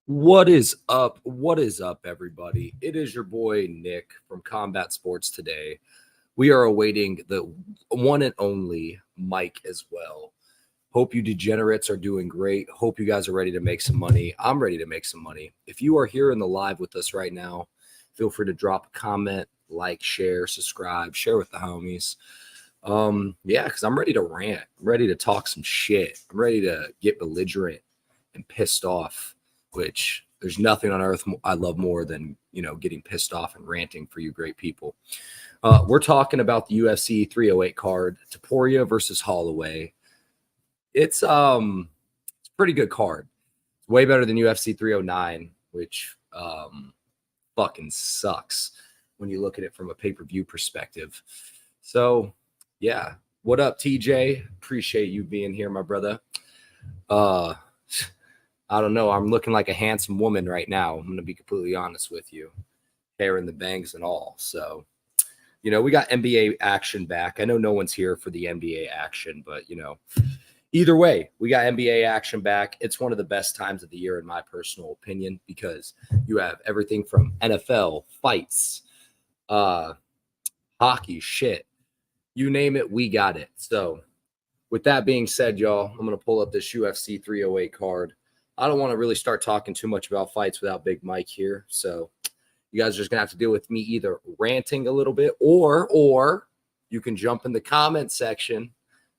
What is up? What is up, everybody? It is your boy Nick from Combat Sports today. We are awaiting the one and only Mike as well. Hope you degenerates are doing great. Hope you guys are ready to make some money. I'm ready to make some money. If you are here in the live with us right now, feel free to drop a comment, like, share, subscribe, share with the homies. Because I'm ready to rant. I'm ready to talk some shit. I'm ready to get belligerent and pissed off, which there's nothing on earth I love more than, getting pissed off and ranting for you great people. We're talking about the UFC 308 card, Topuria versus Holloway. It's a pretty good card. It's way better than UFC 309, which fucking sucks when you look at it from a pay-per-view perspective. So, yeah. What up, TJ? Appreciate you being here, my brother. I don't know. I'm looking like a handsome woman right now. I'm going to be completely honest with you. Hair and the bangs and all. So, we got NBA action back. I know no one's here for the NBA action, but, either way, we got NBA action back. It's one of the best times of the year, in my personal opinion, because you have everything from NFL, fights, hockey, shit. You name it, we got it. So, with that being said, y'all, I'm going to pull up this UFC 308 card. I don't want to really start talking too much about fights without Big Mike here. So you guys are just going to have to deal with me either ranting a little bit or you can jump in the comment section,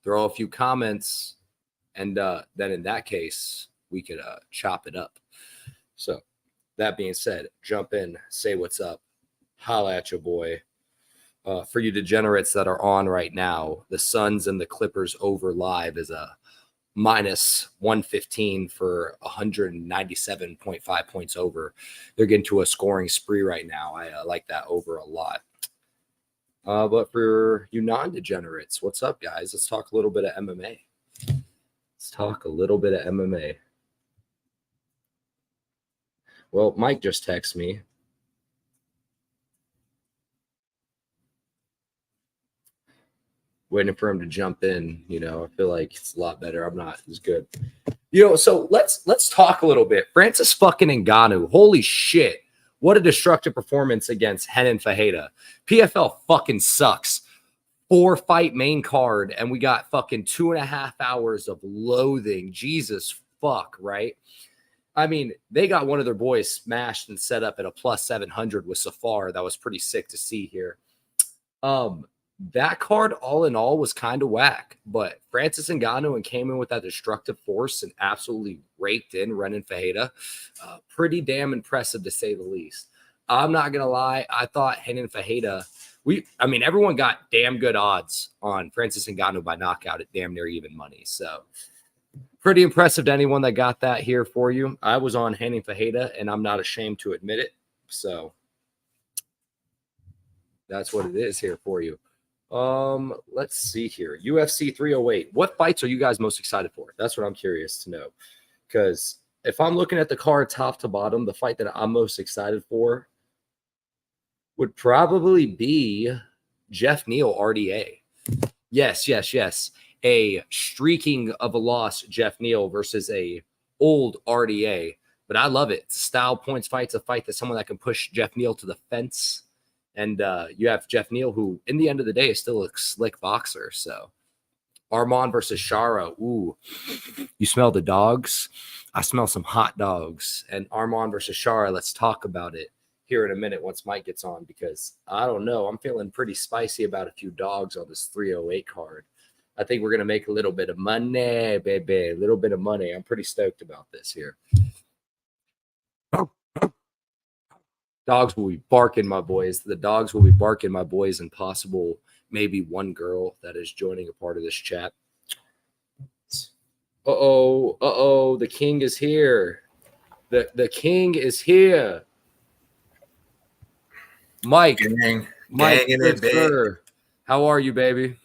throw a few comments, and then in that case, we could chop it up. So that being said, jump in, say what's up, holla at your boy. For you degenerates that are on right now, the Suns and the Clippers over live is a minus 115 for 197.5 points over. They're getting to a scoring spree right now. I like that over a lot. But for you non-degenerates, what's up, guys? Let's talk a little bit of MMA. Well, Mike just texted me. Waiting for him to jump in. I feel like it's a lot better. I'm not as good. So let's talk a little bit. Francis fucking Ngannou. Holy shit. What a destructive performance against Renan Fajeda. PFL fucking sucks. 4-fight main card, and we got fucking 2.5 hours of loathing. Jesus fuck, right? I mean, they got one of their boys smashed and set up at a plus 700 with Safar. That was pretty sick to see here. That card, all in all, was kind of whack. But Francis Ngannou came in with that destructive force and absolutely raked in Renan Fajeda. Pretty damn impressive, to say the least. I'm not going to lie. I thought Renan Fajeda, everyone got damn good odds on Francis Ngannou by knockout at damn near even money. So pretty impressive to anyone that got that here for you. I was on Renan Fajeda, and I'm not ashamed to admit it. So that's what it is here for you. Let's see here. UFC 308. What fights are you guys most excited for? That's what I'm curious to know. Because if I'm looking at the card top to bottom, the fight that I'm most excited for would probably be Jeff Neal RDA. Yes. A streaking of a loss, Jeff Neal versus a old RDA. But I love it. It's a style points fight. It's a fight that someone that can push Jeff Neal to the fence. And you have Jeff Neal, who, in the end of the day, is still a slick boxer. So, Arman versus Shara. Ooh, you smell the dogs? I smell some hot dogs. And Arman versus Shara, let's talk about it here in a minute once Mike gets on, because I don't know. I'm feeling pretty spicy about a few dogs on this 308 card. I think we're going to make a little bit of money, baby. A little bit of money. I'm pretty stoked about this here. Dogs will be barking, my boys. The dogs will be barking, my boys, and possible maybe one girl that is joining a part of this chat. Uh-oh. The king is here. The king is here. Mike. Mike, how are you, baby?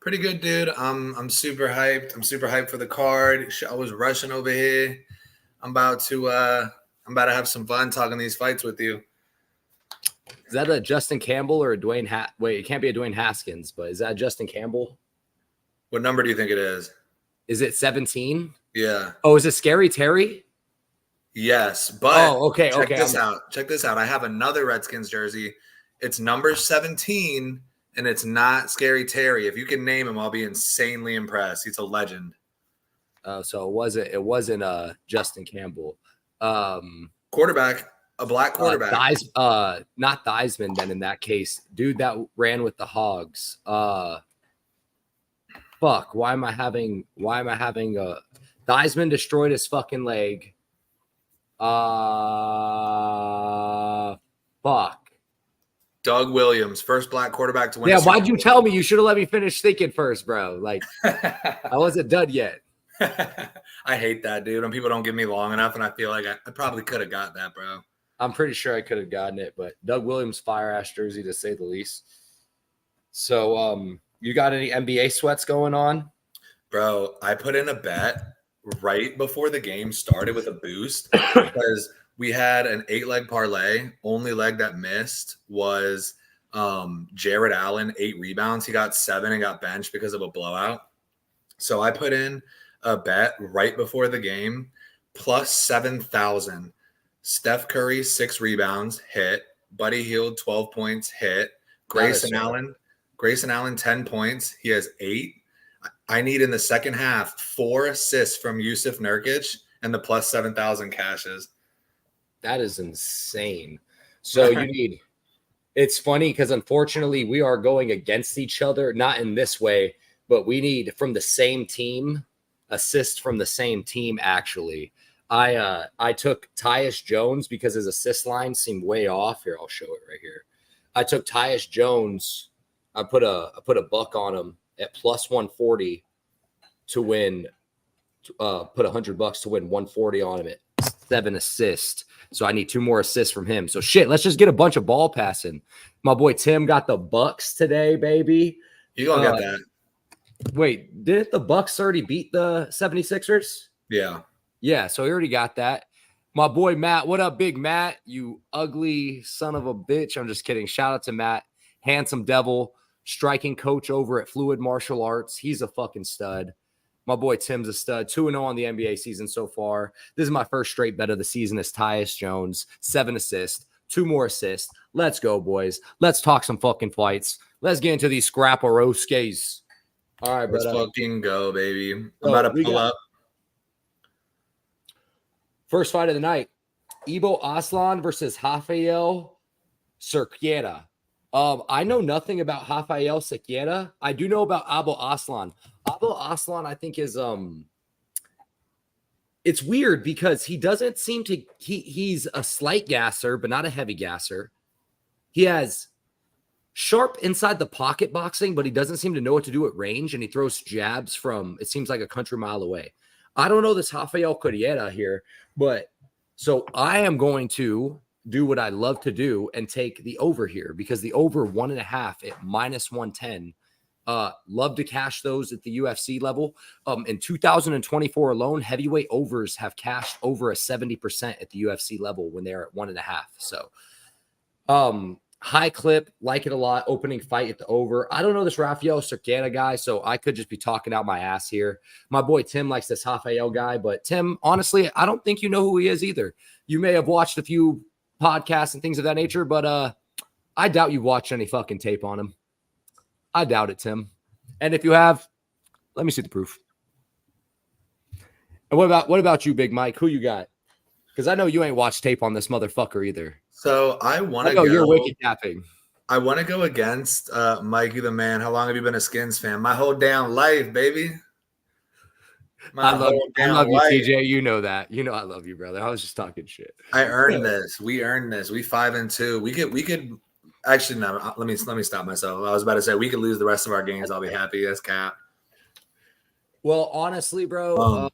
Pretty good, dude. I'm super hyped. I'm super hyped for the card. I was rushing over here. I'm about to have some fun talking these fights with you. Is that a Justin Campbell or a Dwayne Wait, it can't be a Dwayne Haskins, but is that Justin Campbell? What number do you think it is? Is it 17? Yeah. Oh, is it Scary Terry? Yes, but Okay. check this out. Check this out. I have another Redskins jersey. It's number 17, and it's not Scary Terry. If you can name him, I'll be insanely impressed. He's a legend. So it wasn't Justin Campbell. Quarterback, a black quarterback. Not Theismann then in that case. Dude that ran with the Hogs. Fuck, why am I having Theismann destroyed his fucking leg. Fuck. Doug Williams, first black quarterback to win. Yeah, why'd you tell me? You should have let me finish thinking first, bro. Like, I wasn't done yet. I hate that, dude. When people don't give me long enough, and I feel like I probably could have got that, bro. I'm pretty sure I could have gotten it, but Doug Williams, fire ass jersey to say the least. So, you got any NBA sweats going on? Bro, I put in a bet right before the game started with a boost because we had an 8-leg parlay. Only leg that missed was Jared Allen, 8 rebounds. He got 7 and got benched because of a blowout. So I put in a bet right before the game, plus 7,000. Steph Curry, 6 rebounds, hit. Buddy Hield, 12 points, hit. Grayson Allen, 10 points. He has 8. I need in the second half 4 assists from Yusuf Nurkic and the plus 7,000 cashes. That is insane. So you need – it's funny because unfortunately we are going against each other, not in this way, but we need from the same team, assist from the same team actually. I took Tyus Jones because his assist line seemed way off. Here, I'll show it right here. I took Tyus Jones. I put a buck on him at plus 140 to win. Put $100 to win 140 on him at 7 assists. So I need 2 more assists from him. So shit, let's just get a bunch of ball passing. My boy Tim got the Bucks today, baby. You gonna get that? Wait, didn't the Bucks already beat the 76ers? Yeah, so he already got that. My boy Matt, what up, big Matt? You ugly son of a bitch. I'm just kidding. Shout out to Matt, handsome devil, striking coach over at Fluid Martial Arts. He's a fucking stud. My boy Tim's a stud. 2-0 on the NBA season so far. This is my first straight bet of the season is Tyus Jones. 7 assists, 2 more assists. Let's go, boys. Let's talk some fucking fights. Let's get into these scrapperoskis. All right, let's brother. fucking go, baby. I'm about to pull up. First fight of the night, Ibo Aslan versus Rafael Cerqueira. I know nothing about Rafael Cerqueira. I do know about Ibo Aslan. Ibo Aslan, I think, is it's weird because he doesn't seem to he's a slight gasser, but not a heavy gasser. He has sharp inside the pocket boxing, but he doesn't seem to know what to do at range, and he throws jabs from it seems like a country mile away. I don't know this Rafael Corriera here, but so I am going to do what I love to do and take the over here because the over 1.5 at minus 110. Love to cash those at the UFC level. In 2024 alone, heavyweight overs have cashed over a 70% at the UFC level when they're at 1.5. So, high clip, like it a lot. Opening fight at the over. I don't know this Rafael Cerqueira guy, so I could just be talking out my ass here. My boy Tim likes this Rafael guy, but Tim, honestly, I don't think you know who he is either. You may have watched a few podcasts and things of that nature, but I doubt you've watched any fucking tape on him. I doubt it, Tim. And if you have, let me see the proof. And what about you, Big Mike? Who you got? Because I know you ain't watched tape on this motherfucker either. So I want to go. You're wicked tapping. I want to go against Mikey the Man. How long have you been a Skins fan? My whole damn life, baby. I love you, TJ. You know that. You know I love you, brother. I was just talking shit. I earned this. We earned this. We 5-2. We could actually no. Let me stop myself. I was about to say we could lose the rest of our games. I'll be happy. That's cap. Well, honestly, bro,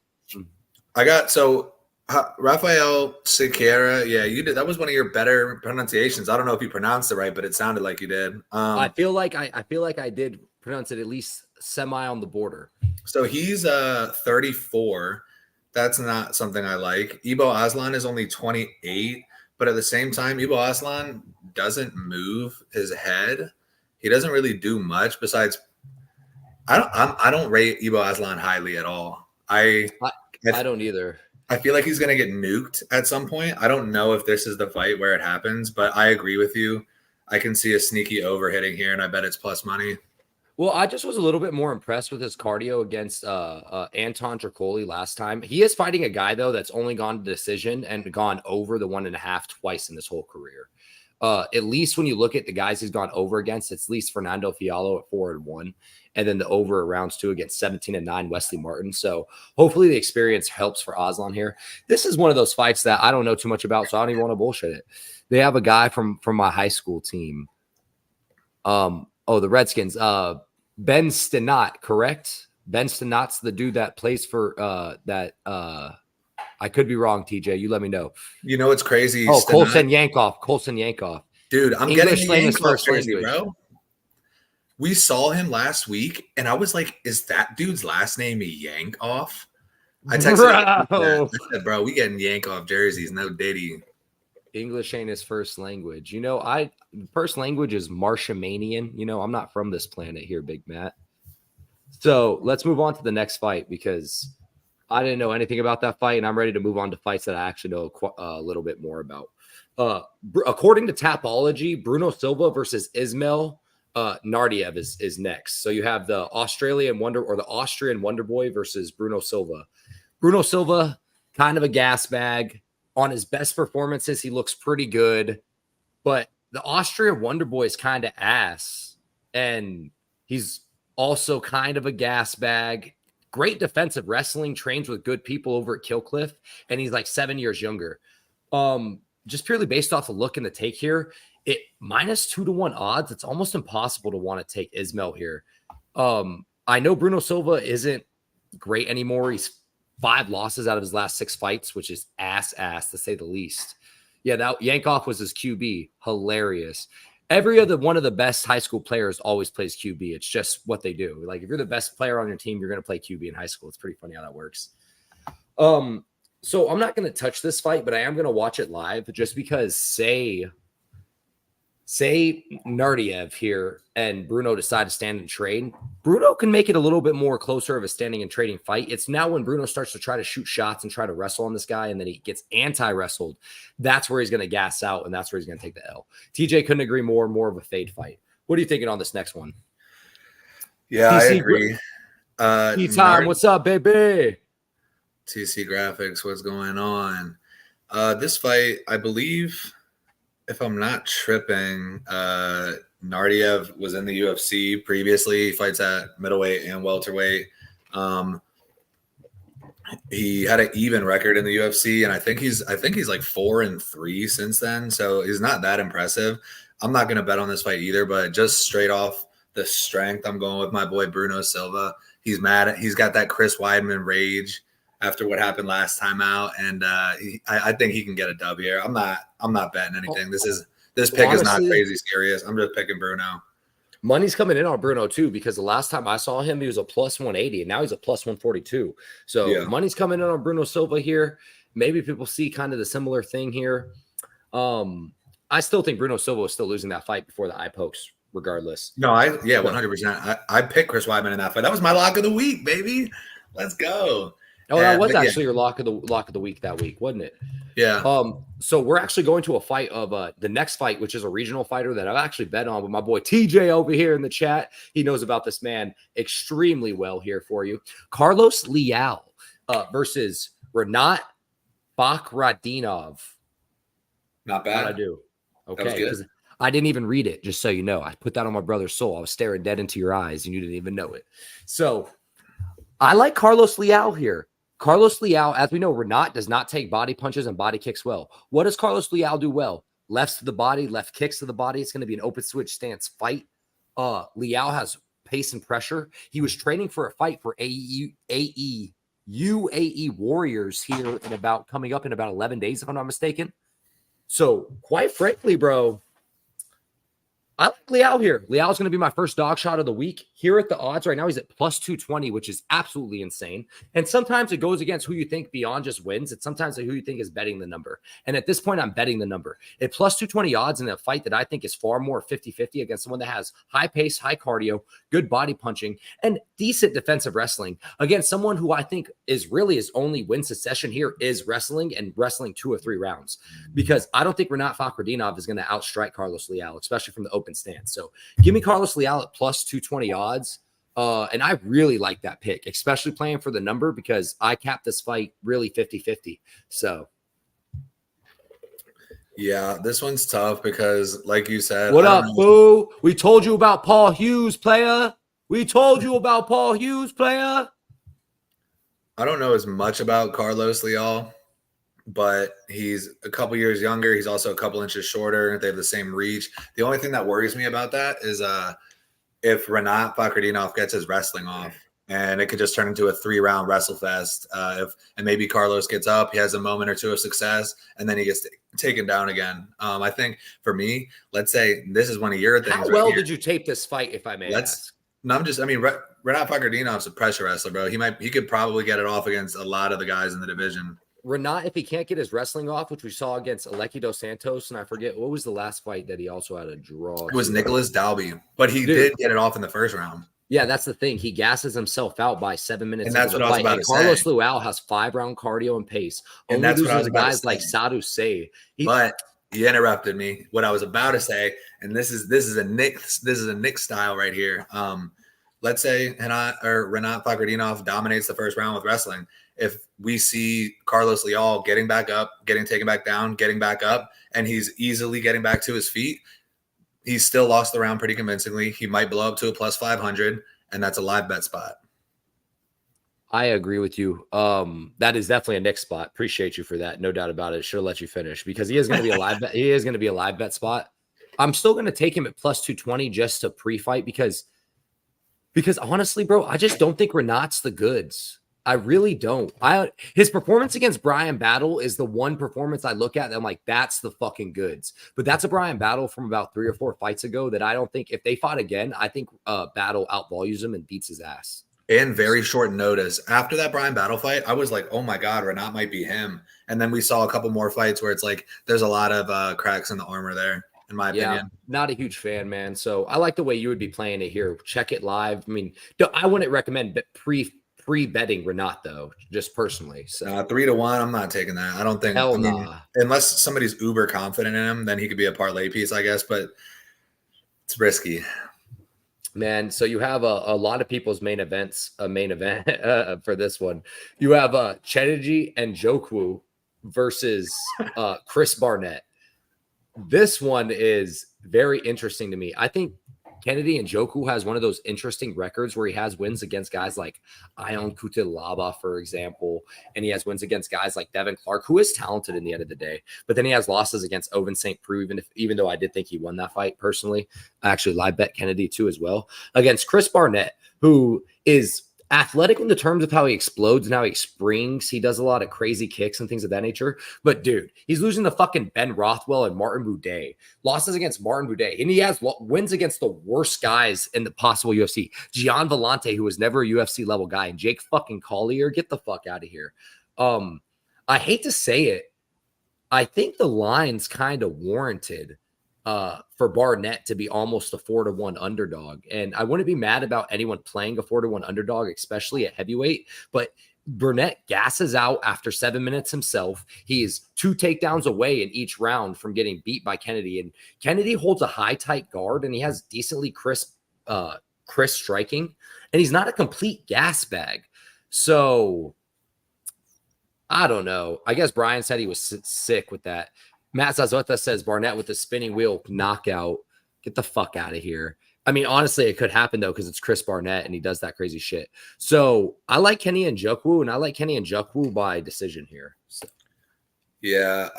I got so. Rafael Cerqueira, yeah, you did. That was one of your better pronunciations. I don't know if you pronounced it right, but it sounded like you did. I feel like I did pronounce it at least semi on the border. So he's 34. That's not something I like. Ibo Aslan is only 28, but at the same time, Ibo Aslan doesn't move his head. He doesn't really do much besides. I don't rate Ibo Aslan highly at all. I don't either. I feel like he's going to get nuked at some point. I don't know if this is the fight where it happens, but I agree with you. I can see a sneaky over hitting here, and I bet it's plus money. Well, I just was a little bit more impressed with his cardio against Anton Tricoli last time. He is fighting a guy, though, that's only gone to decision and gone over the 1.5 twice in his whole career. At least when you look at the guys he's gone over against, it's at least Fernando Fiallo at 4-1, and then the over rounds 2 against 17-9 Wesley Martin. So hopefully the experience helps for Aslan here. This is one of those fights that I don't know too much about, so I don't even want to bullshit it. They have a guy from my high school team. The Redskins. Ben Stenot, correct? Ben Stenot's the dude that plays for I could be wrong, TJ. You let me know. You know what's crazy? Oh, Colson Yankov. Dude, I'm English getting his first jersey, language, bro. We saw him last week, and I was like, is that dude's last name Yankoff? I texted him, I said, bro, we getting Yankoff jerseys, no Diddy. English ain't his first language. First language is Martiamanian. I'm not from this planet here, Big Matt. So let's move on to the next fight because I didn't know anything about that fight, and I'm ready to move on to fights that I actually know a little bit more about. According to Tapology, Bruno Silva versus Ismail Nardiev is next. So you have the Austrian Wonder Boy versus Bruno Silva. Bruno Silva, kind of a gas bag. On his best performances, he looks pretty good, but the Austrian Wonder Boy is kind of ass, and he's also kind of a gas bag. Great defensive wrestling, trains with good people over at Killcliff, and he's like 7 years younger. Just purely based off the look and the take here, it minus 2-1 odds. It's almost impossible to want to take Ismail here. I know Bruno Silva isn't great anymore. He's 5 losses out of his last 6 fights, which is ass to say the least. Yeah, that Yankoff was his QB. Hilarious. Every other one of the best high school players always plays QB. It's just what they do. Like if you're the best player on your team, you're going to play QB in high school. It's pretty funny how that works. So I'm not going to touch this fight, but I am going to watch it live just because say Nardiev here and Bruno decide to stand and trade, Bruno can make it a little bit more closer of a standing and trading fight. It's now when Bruno starts to try to shoot shots and try to wrestle on this guy, and then he gets anti-wrestled. That's where he's going to gas out, and that's where he's going to take the L. TJ couldn't agree more of a fade fight. What are you thinking on this next one? Yeah, I agree. T-Time, what's up, baby? TC Graphics, what's going on? This fight, I believe, if I'm not tripping, Nardiev was in the UFC previously. He fights at middleweight and welterweight. He had an even record in the UFC, and I think he's like 4-3 since then. So he's not that impressive. I'm not going to bet on this fight either, but just straight off the strength, I'm going with my boy Bruno Silva. He's mad. He's got that Chris Weidman rage after what happened last time out, and I think he can get a W here. I'm not betting anything. This pick is not crazy serious. I'm just picking Bruno. Money's coming in on Bruno too, because the last time I saw him, he was a plus 180, and now he's a plus 142. So yeah. Money's coming in on Bruno Silva here. Maybe people see kind of the similar thing here. I still think Bruno Silva was still losing that fight before the eye pokes, regardless. No, 100%. I picked Chris Weidman in that fight. That was my lock of the week, baby. Let's go. Oh, that was actually your lock of the week that week, wasn't it? Yeah. So we're actually going to a fight of the next fight, which is a regional fighter that I've actually bet on with my boy TJ over here in the chat. He knows about this man extremely well here for you. Carlos Leal versus Renat Bakhradinov. Not bad. How'd I do? Okay. I didn't even read it, just so you know. I put that on my brother's soul. I was staring dead into your eyes, and you didn't even know it. So I like Carlos Leal here. Carlos Leal, as we know, Renat does not take body punches and body kicks well. What does Carlos Leal do well? Lefts to the body, left kicks to the body. It's going to be an open switch stance fight. Leal has pace and pressure. He was training for a fight for UAE Warriors here coming up in about 11 days, if I'm not mistaken. So quite frankly, bro, I like Liao here. Liao's going to be my first dog shot of the week. Here at the odds right now, he's at plus 220, which is absolutely insane. And sometimes it goes against who you think beyond just wins. It's sometimes who you think is betting the number. And at this point, I'm betting the number. At plus 220 odds in a fight that I think is far more 50-50 against someone that has high pace, high cardio, good body punching, and decent defensive wrestling against someone who I think is really his only win succession here is wrestling and wrestling 2 or 3 rounds. Because I don't think Renat Fakhretdinov is going to outstrike Carlos Liao, especially from the open stance. So give me Carlos Liao at plus 220 odds. And I really like that pick, especially playing for the number because I capped this fight really 50-50. So yeah, this one's tough because like you said, what up, boo? We told you about Paul Hughes, player. We told you about Paul Hughes, player. I don't know as much about Carlos Liao, but he's a couple years younger. He's also a couple inches shorter. They have the same reach. The only thing that worries me about that is if Renat Fakhretdinov gets his wrestling off, and it could just turn into a 3-round wrestle fest. And maybe Carlos gets up, he has a moment or two of success, and then he gets taken down again. I think for me, let's say this is one of your things. How well did you tape this fight, if I may ask? No, Renat Fakhretdinov's a pressure wrestler, bro. He could probably get it off against a lot of the guys in the division. Renat, if he can't get his wrestling off, which we saw against Aleki Dos Santos, and I forget what was the last fight that he also had a draw. It was Nicholas Dalby, but he did get it off in the first round. Yeah, that's the thing. He gasses himself out by 7 minutes. And that's what I was about to say. Carlos Liao has 5-round cardio and pace. And that's what I was about to guys say. like Sadhu say. But you interrupted me. What I was about to say, and this is a Nick style right here. Let's say Renat Fakhretdinov dominates the first round with wrestling. If we see Carlos Liao getting back up, getting taken back down, getting back up, and he's easily getting back to his feet, he's still lost the round pretty convincingly. He might blow up to a plus 500, and that's a live bet spot. I agree with you. That is definitely a Nick spot. Appreciate you for that. No doubt about it. Should have let you finish because he is going to be a live bet. He is going to be a live bet spot. I'm still going to take him at plus 220 just to pre-fight because honestly, bro, I just don't think Renat's the goods. I really don't. His performance against Brian Battle is the one performance I look at and I'm like, that's the fucking goods. But that's a Brian Battle from about 3 or 4 fights ago that I don't think if they fought again, I think Battle outvolumes him and beats his ass. In very short notice. After that Brian Battle fight, I was like, oh my God, Renat might be him. And then we saw a couple more fights where it's like there's a lot of cracks in the armor there, in my opinion. Not a huge fan, man. So I like the way you would be playing it here. Check it live. I mean, I wouldn't recommend pre-betting Renat though, just personally. So 3-1, I'm not taking that. I don't think. Unless somebody's uber confident in him, then he could be a parlay piece, I guess. But it's risky, man. So you have a lot of people's main event for this one. You have Chenji and Njoku versus Chris Barnett. This one is very interesting to me. I think Kennedy Njoku has one of those interesting records where he has wins against guys like Ion Kutilaba, for example, and he has wins against guys like Devin Clark, who is talented in the end of the day. But then he has losses against Oven St. Preux, even though I did think he won that fight personally. I actually live bet Kennedy too as well. Against Chris Barnett, who is athletic in the terms of how he explodes and how he springs. He does a lot of crazy kicks and things of that nature. But dude, he's losing to fucking Ben Rothwell and Martin Buday. Losses against Martin Buday. And he has wins against the worst guys in the possible UFC. Gian Vellante, who was never a UFC level guy, and Jake fucking Collier. Get the fuck out of here. I hate to say it. I think the line's kind of warranted for Barnett to be almost a 4-1 underdog. And I wouldn't be mad about anyone playing a 4-1 underdog, especially at heavyweight, but Burnett gasses out after 7 minutes himself. He is 2 takedowns away in each round from getting beat by Kennedy. And Kennedy holds a high, tight guard, and he has decently crisp striking. And he's not a complete gas bag. So I don't know. I guess Brian said he was sick with that. Matt Zazota says Barnett with the spinning wheel knockout. Get the fuck out of here. I mean, honestly, it could happen, though, because it's Chris Barnett and he does that crazy shit. So I like Kenny Njoku, and I like Kenny Njoku by decision here. So. Yeah,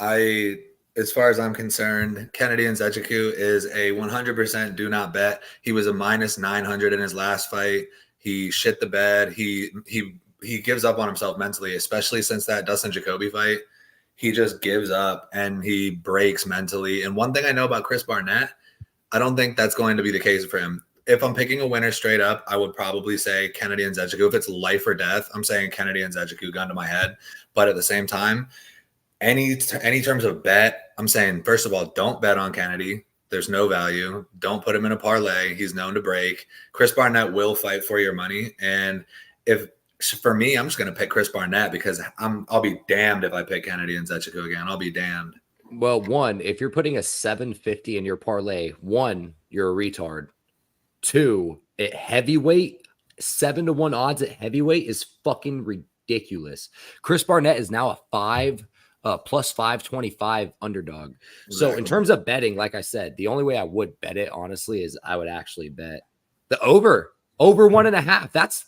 as far as I'm concerned, Kennedy Njoku is a 100% do not bet. He was a minus 900 in his last fight. He shit the bed. He gives up on himself mentally, especially since that Dustin Jacoby fight. He just gives up and he breaks mentally. And one thing I know about Chris Barnett, I don't think that's going to be the case for him. If I'm picking a winner straight up, I would probably say Kennedy and Nzechukwu. If it's life or death, I'm saying Kennedy and Nzechukwu, gun to my head. But at the same time, any terms of bet, I'm saying, first of all, don't bet on Kennedy. There's no value. Don't put him in a parlay. He's known to break. Chris Barnett will fight for your money. And for me, I'm just going to pick Chris Barnett because I'll be damned if I pick Kennedy and Nzechukwu again. I'll be damned. Well, one, if you're putting a 750 in your parlay, one, you're a retard. Two, at heavyweight, 7-1 odds at heavyweight is fucking ridiculous. Chris Barnett is now a plus 525 underdog. So in terms of betting, like I said, the only way I would bet it, honestly, is I would actually bet the over 1.5. That's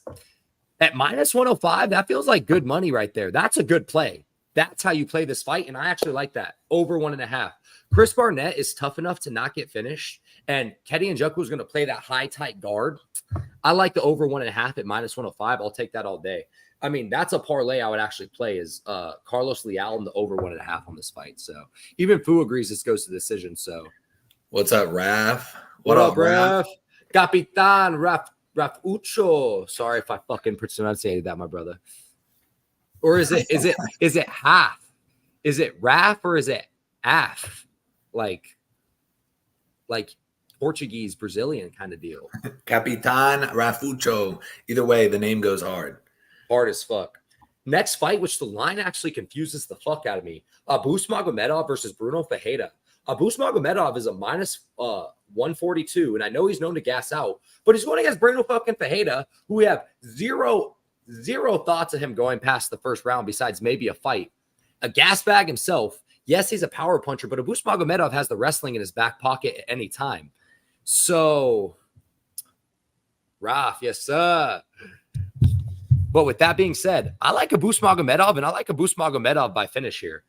at minus 105. That feels like good money right there. That's a good play. That's how you play this fight. And I actually like that. Over 1.5. Chris Barnett is tough enough to not get finished. And Kennedy Nzechukwu is going to play that high, tight guard. I like the over 1.5 at minus 105. I'll take that all day. I mean, that's a parlay I would actually play is Carlos Leal and the over 1.5 on this fight. So even Fu agrees this goes to decision. So what's up, Raph? What up, Raph? Capitan Raf Ucho. Sorry if I fucking pronunciated that, my brother. Or is it half? Is it Raf or is it Af? Like Portuguese, Brazilian kind of deal. Capitan Rafucho. Either way, the name goes hard. Hard as fuck. Next fight, which the line actually confuses the fuck out of me. Abus Magomedov versus Bruno Ferreira. Abus Magomedov is a minus 142, and I know he's known to gas out, but he's going against Bruno fucking Ferreira, who we have zero thoughts of him going past the first round besides maybe a fight. A gas bag himself. Yes, he's a power puncher, but Abus Magomedov has the wrestling in his back pocket at any time. So, Raf, yes, sir. But with that being said, I like Abus Magomedov, and I like Abus Magomedov by finish here.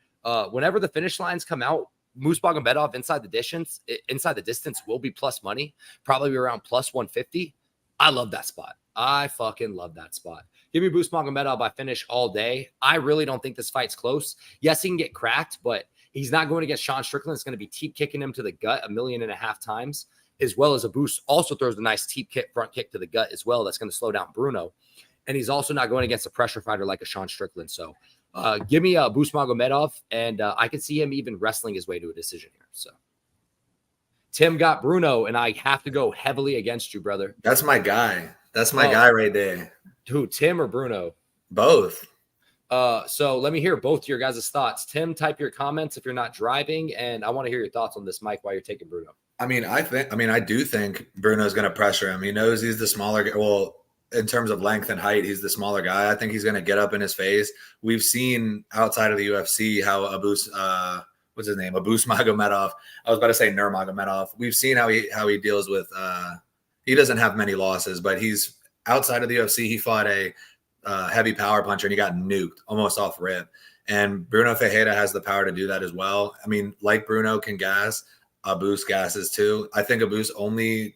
Whenever the finish lines come out, Abus Magomedov inside the distance will be plus money, probably around plus 150. I love that spot. I fucking love that spot. Give me Abus Magomedov by finish all day. I really don't think this fight's close. Yes, he can get cracked, but he's not going against Sean Strickland. It's going to be teep kicking him to the gut 1.5 million times, as well as Abus also throws a nice teep kick, front kick to the gut as well. That's going to slow down Bruno. And he's also not going against a pressure fighter like a Sean Strickland. So give me Abus Magomedov, and I can see him even wrestling his way to a decision here. So Tim got Bruno, and I have to go heavily against you, brother. That's my guy. That's my guy right there. Who, Tim or Bruno? Both. So let me hear both your guys' thoughts. Tim, type your comments if you're not driving, and I want to hear your thoughts on this, Mike, while you're taking Bruno. I do think Bruno's going to pressure him. He knows he's the smaller guy. Well, in terms of length and height, he's the smaller guy. I think he's going to get up in his face. We've seen outside of the UFC how Abus Magomedov. I was about to say Nurmagomedov. We've seen how he deals with. He doesn't have many losses, but he's outside of the UFC. He fought a heavy power puncher and he got nuked almost off rip. And Bruno Ferreira has the power to do that as well. I mean, like Bruno can gas, Abus gasses too. I think Abus' only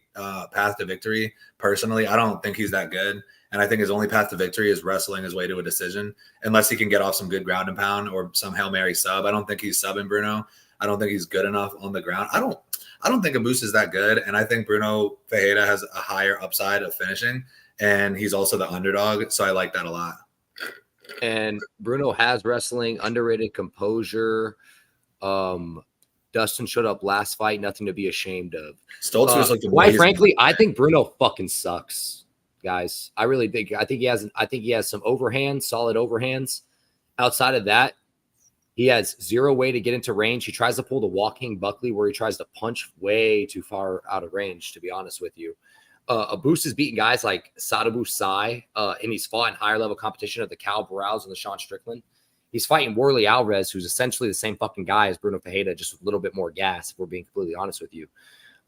path to victory, personally, I don't think he's that good. And I think his only path to victory is wrestling his way to a decision, unless he can get off some good ground and pound or some Hail Mary sub. I don't think he's subbing Bruno. I don't think he's good enough on the ground. I don't think Abus is that good. And I think Bruno Ferreira has a higher upside of finishing. And he's also the underdog. So I like that a lot. And Bruno has wrestling, underrated composure. Dustin showed up last fight, nothing to be ashamed of. Stoltz was like quite frankly, I think Bruno fucking sucks, guys. I really think. I think he has some overhands, solid overhands. Outside of that, he has zero way to get into range. He tries to pull the walking Buckley where he tries to punch way too far out of range, to be honest with you. Abus has beaten guys like Sadabu Sai, and he's fought in higher level competition of the Cal Barrows and the Sean Strickland. He's fighting Worley Alvarez, who's essentially the same fucking guy as Bruno Ferreira, just a little bit more gas, if we're being completely honest with you.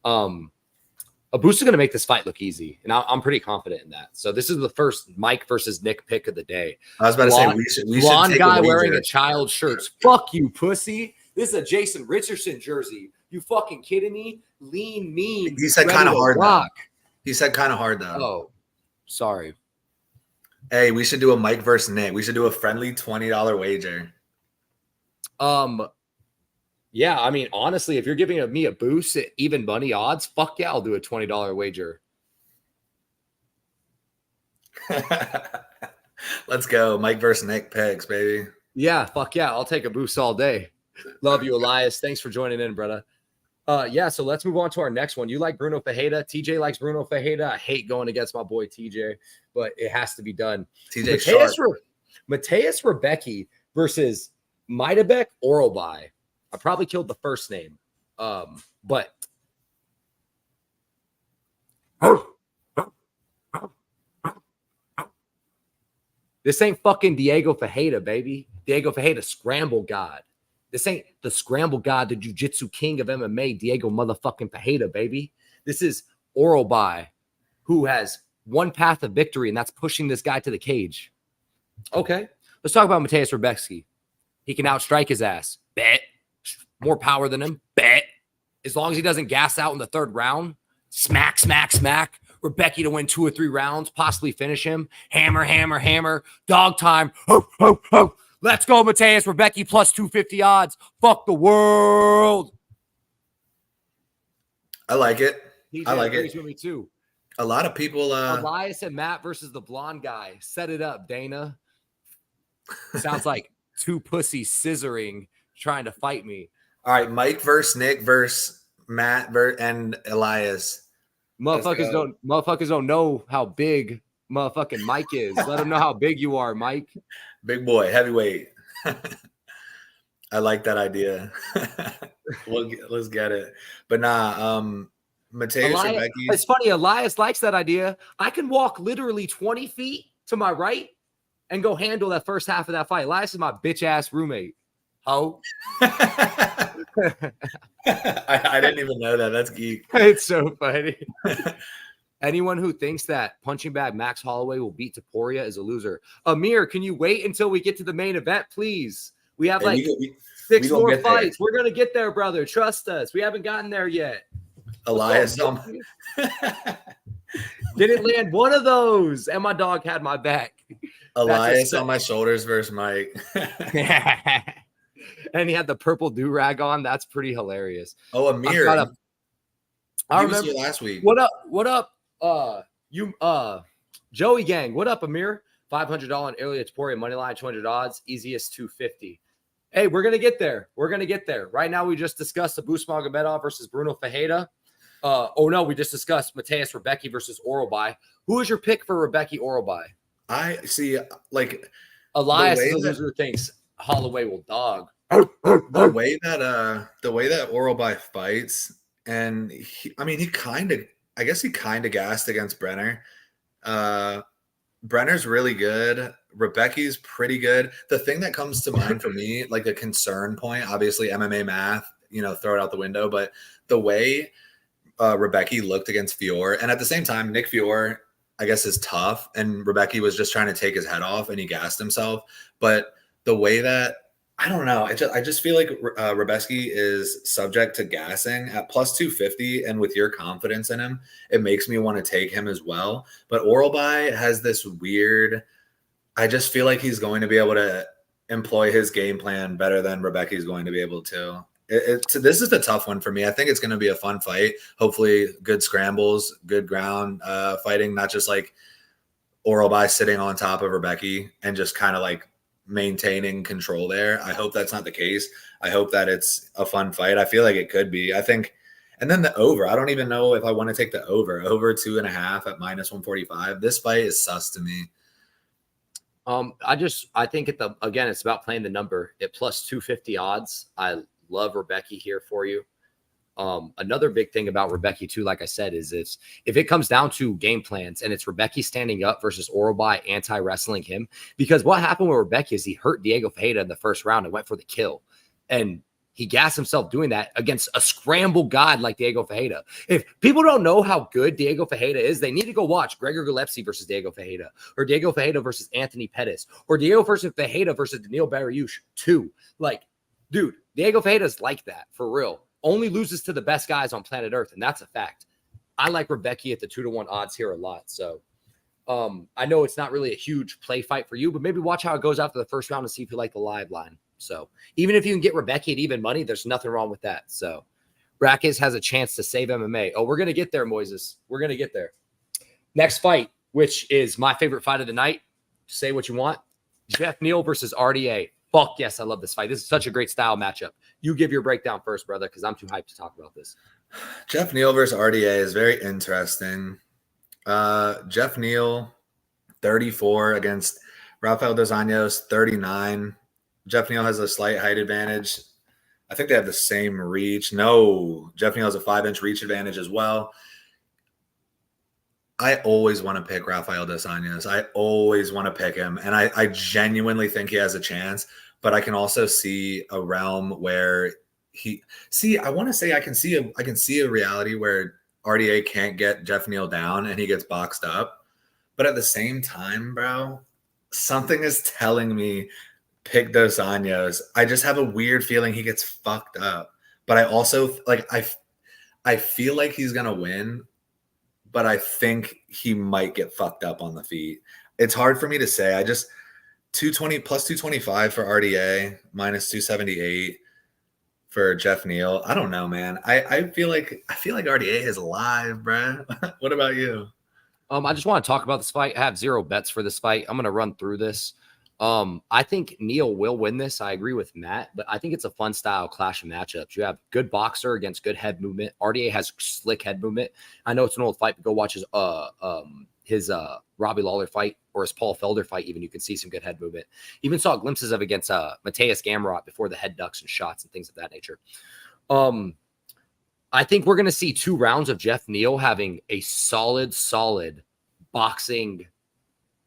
Abus is going to make this fight look easy, and I'm pretty confident in that. So this is the first Mike versus Nick pick of the day. I was about to say, we should blonde take guy wearing a child shirt. Fuck you, pussy. This is a Jason Richardson jersey. You fucking kidding me? Lean, mean. He said kind of hard, though. He said kind of hard, though. Oh, sorry. Hey, we should do a Mike versus Nick. We should do a friendly $20 wager. Yeah, I mean, honestly, if you're giving me a boost at even money odds, fuck yeah, I'll do a $20 wager. Let's go. Mike versus Nick picks, baby. Yeah, fuck yeah, I'll take a boost all day. Love you, Elias. Thanks for joining in, brother. Yeah, so let's move on to our next one. You like Bruno Fajeda. TJ likes Bruno Fajeda. I hate going against my boy TJ, but it has to be done. TJ Sharp. Mateus Rebecki versus Maidabek Orobai. I probably killed the first name. But this ain't fucking Diego Fajeda, baby. Diego Fajeda, scramble god. This ain't the scramble god, the jiu-jitsu king of MMA, Diego motherfucking Fajeda, baby. This is Orobai, who has one path of victory, and that's pushing this guy to the cage. Okay, let's talk about Mateus Rebecki. He can outstrike his ass. Bet. More power than him. Bet. As long as he doesn't gas out in the third round. Smack, smack, smack. Rebecki to win 2 or 3 rounds, possibly finish him. Hammer, hammer, hammer. Dog time. Ho, ho, ho. Let's go, Mateus Rebecki, plus 250 odds. Fuck the world. I like it. I like it. With me too. A lot of people. Elias and Matt versus the blonde guy. Set it up, Dana. Sounds like 2 pussies scissoring, trying to fight me. All right, Mike versus Nick versus Matt and Elias. Motherfuckers don't know how big motherfucking Mike is. Let them know how big you are, Mike. Big boy, heavyweight. I like that idea. Let's get it. But Mateus Rebecki. It's funny. Elias likes that idea. I can walk literally 20 feet to my right and go handle that first half of that fight. Elias is my bitch ass roommate. Ho. I didn't even know that. That's geek. It's so funny. Anyone who thinks that punching bag Max Holloway will beat Topuria is a loser. Amir, can you wait until we get to the main event, please? We have like 6 more fights. We're going to get there, brother. Trust us. We haven't gotten there yet. Elias. Didn't land one of those, and my dog had my back. Elias on my shoulders versus Mike. And he had the purple do-rag on. That's pretty hilarious. Oh, Amir. I remember was here last week. What up? Joey gang. What up, Amir? $500 early Topuria money line, 200 odds, easiest 250. Hey, we're gonna get there. Right now, we just discussed the Boost Magomedov versus Bruno Fajeda. We just discussed Mateus Rebecki versus Orobai. Who is your pick for Rebecki Orobai? I see, like Elias is a loser thinks Holloway will dog. The way that Orobai fights, and he kind of gassed against Brenner. Brenner's really good. Rebecki's pretty good. The thing that comes to mind for me, like the concern point, obviously MMA math, throw it out the window, but the way Rebecki looked against Fior, and at the same time, Nick Fior, I guess, is tough, and Rebecki was just trying to take his head off, and he gassed himself. But the way that, I don't know, I just feel like Rebecki is subject to gassing at plus 250, and with your confidence in him, it makes me want to take him as well. But Orobai has this weird, I just feel like he's going to be able to employ his game plan better than Rebecki's going to be able to. This is the tough one for me. I think it's going to be a fun fight. Hopefully good scrambles, good ground fighting, not just like Orobai sitting on top of Rebecki and just kind of like maintaining control there. I hope that's not the case. I hope that it's a fun fight. I feel like it could be. I think, and then the over. I don't even know if I want to take the over 2.5 at minus 145. This fight is sus to me. I think again, it's about playing the number at plus 250 odds. I love Rebecki here for you. Another big thing about Rebecki too, like I said, is if it comes down to game plans and it's Rebecki standing up versus Orobai anti-wrestling him, because what happened with Rebecki is he hurt Diego Fajeda in the first round and went for the kill. And he gassed himself doing that against a scramble god like Diego Fajeda. If people don't know how good Diego Fajeda is, they need to go watch Gregor Gillespie versus Diego Fajeda, or Diego Fajeda versus Anthony Pettis, or Diego versus Fajeda versus Daniil Barriouche 2. Like, dude, Diego Fajeda's like that for real. Only loses to the best guys on planet Earth, and that's a fact. I like Rebecki at the 2-1 odds here a lot. So I know it's not really a huge play fight for you, but maybe watch how it goes after the first round and see if you like the live line. So even if you can get Rebecca at even money, there's nothing wrong with that. So Brackets has a chance to save MMA. Oh, we're going to get there, Moises. We're going to get there. Next fight, which is my favorite fight of the night. Say what you want. Jeff Neal versus RDA. Fuck yes, I love this fight. This is such a great style matchup. You give your breakdown first, brother, because I'm too hyped to talk about this. Jeff Neal versus RDA is very interesting. Jeff Neal, 34 against Rafael dos Anjos, 39. Jeff Neal has a slight height advantage. I think they have the same reach. No, Jeff Neal has a 5-inch reach advantage as well. I always want to pick Rafael dos Anjos. I always want to pick him. And I genuinely think he has a chance, but I can also see a realm where I want to say I can see a reality where RDA can't get Jeff Neal down and he gets boxed up. But at the same time, bro, something is telling me pick Dos Anjos. I just have a weird feeling he gets fucked up. But I also I feel like he's gonna win, but I think he might get fucked up on the feet. It's hard for me to say. I just 220 plus 225 for RDA, minus 278 for Jeff Neal. I don't know, man. I feel like RDA is alive, bro. What about you? I just want to talk about this fight. I have 0 bets for this fight. I'm gonna run through this. I think Neal will win this. I agree with Matt, but I think it's a fun style clash of matchups. You have good boxer against good head movement. RDA has slick head movement. I know it's an old fight, but go watch his Robbie Lawler fight or his Paul Felder fight. Even you can see some good head movement. Even saw glimpses of against Mateus Gamrot before the head ducks and shots and things of that nature. I think we're going to see 2 rounds of Jeff Neal having a solid boxing,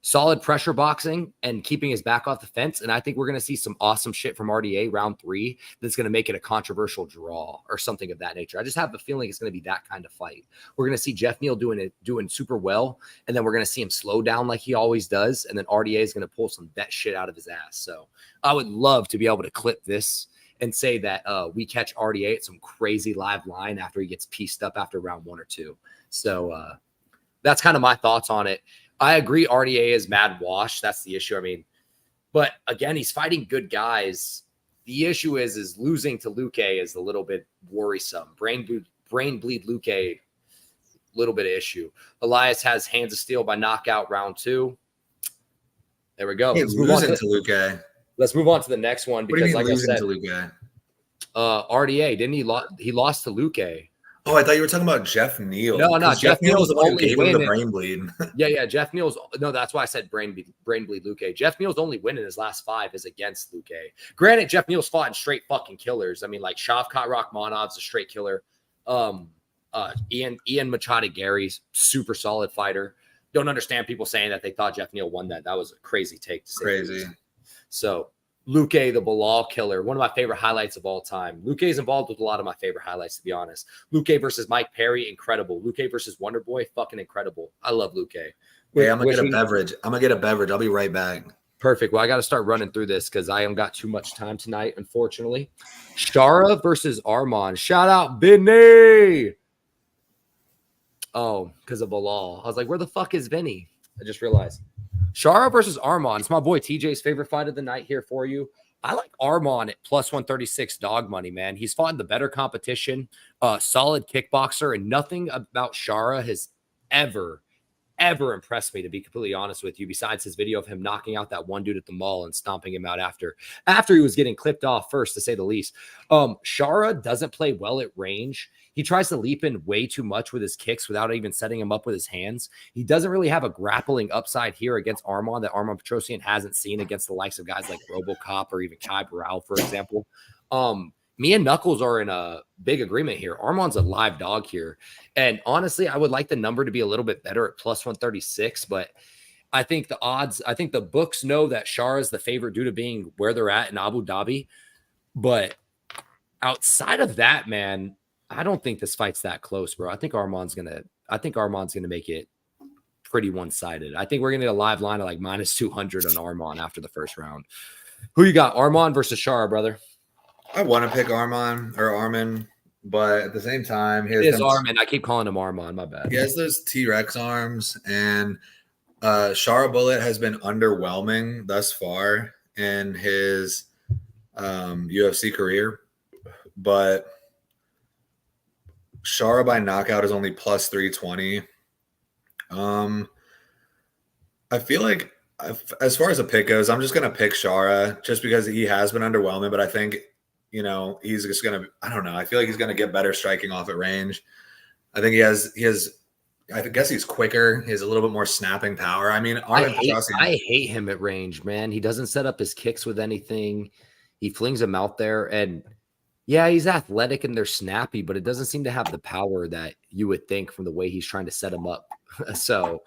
solid pressure boxing and keeping his back off the fence. And I think we're going to see some awesome shit from RDA round 3 that's going to make it a controversial draw or something of that nature. I just have a feeling it's going to be that kind of fight. We're going to see Jeff Neal doing super well, and then we're going to see him slow down like he always does, and then RDA is going to pull some bet shit out of his ass. So I would love to be able to clip this and say that we catch RDA at some crazy live line after he gets pieced up after round 1 or 2. So that's kind of my thoughts on it. I agree RDA is mad wash. That's the issue. I mean, but again, he's fighting good guys. The issue is losing to Luque is a little bit worrisome. Brain bleed Luque, little bit of issue. Elias has hands of steel by knockout round 2. There we go. He's losing to Luque. Let's move on to the next one because, like I said, to Luque? RDA didn't he lost to Luque. Oh, I thought you were talking about Jeff Neal. No. Jeff Neal's the one who only gave him the brain bleed. Yeah. Jeff Neal's that's why I said brain bleed Luque. Jeff Neal's only win in his last 5 is against Luque. Granted, Jeff Neal's fought in straight fucking killers. I mean, like Shavkat Rakhmonov's a straight killer. Ian Machado Gary's super solid fighter. Don't understand people saying that they thought Jeff Neal won that. That was a crazy take to say. Crazy. So Luque, the Bilal killer, one of my favorite highlights of all time. Luque is involved with a lot of my favorite highlights, to be honest. Luque versus Mike Perry, incredible. Luque versus Wonder Boy, fucking incredible. I love Luque. Hey, I'm going to get a beverage. I'll be right back. Perfect. Well, I got to start running through this because I haven't got too much time tonight, unfortunately. Shara versus Arman. Shout out, Vinny. Oh, because of Bilal. I was like, where the fuck is Vinny? I just realized. Shara versus Arman. It's my boy TJ's favorite fight of the night here for you. I like Arman at plus 136 dog money, man. He's fought in the better competition, solid kickboxer, and nothing about Shara has ever impressed me, to be completely honest with you, besides his video of him knocking out that one dude at the mall and stomping him out after he was getting clipped off first, to say the least. Shara doesn't play well at range. He tries to leap in way too much with his kicks without even setting him up with his hands. He doesn't really have a grappling upside here against Arman that Arman Petrosian hasn't seen against the likes of guys like RoboCop or even Kai Burrell, for example. Me and Knuckles are in a big agreement here. Arman's a live dog here. And honestly, I would like the number to be a little bit better at plus 136, but I think the books know that Shara is the favorite due to being where they're at in Abu Dhabi. But outside of that, man, I don't think this fight's that close, bro. I think Arman's gonna make it pretty one-sided. I think we're gonna get a live line of like minus 200 on Arman after the first round. Who you got? Arman versus Shara, brother. I want to pick Arman, but at the same time, it is Arman. I keep calling him Arman. My bad. He has those T-Rex arms, and Shara Bullet has been underwhelming thus far in his UFC career, but Shara by knockout is only plus 320. I feel like as far as a pick goes, I'm just gonna pick Shara just because he has been underwhelming, but I think he's just gonna. I don't know. I feel like he's gonna get better striking off at range. I think he has. I guess he's quicker. He has a little bit more snapping power. I mean, I hate him at range, man. He doesn't set up his kicks with anything. He flings them out there, and yeah, he's athletic and they're snappy, but it doesn't seem to have the power that you would think from the way he's trying to set him up. So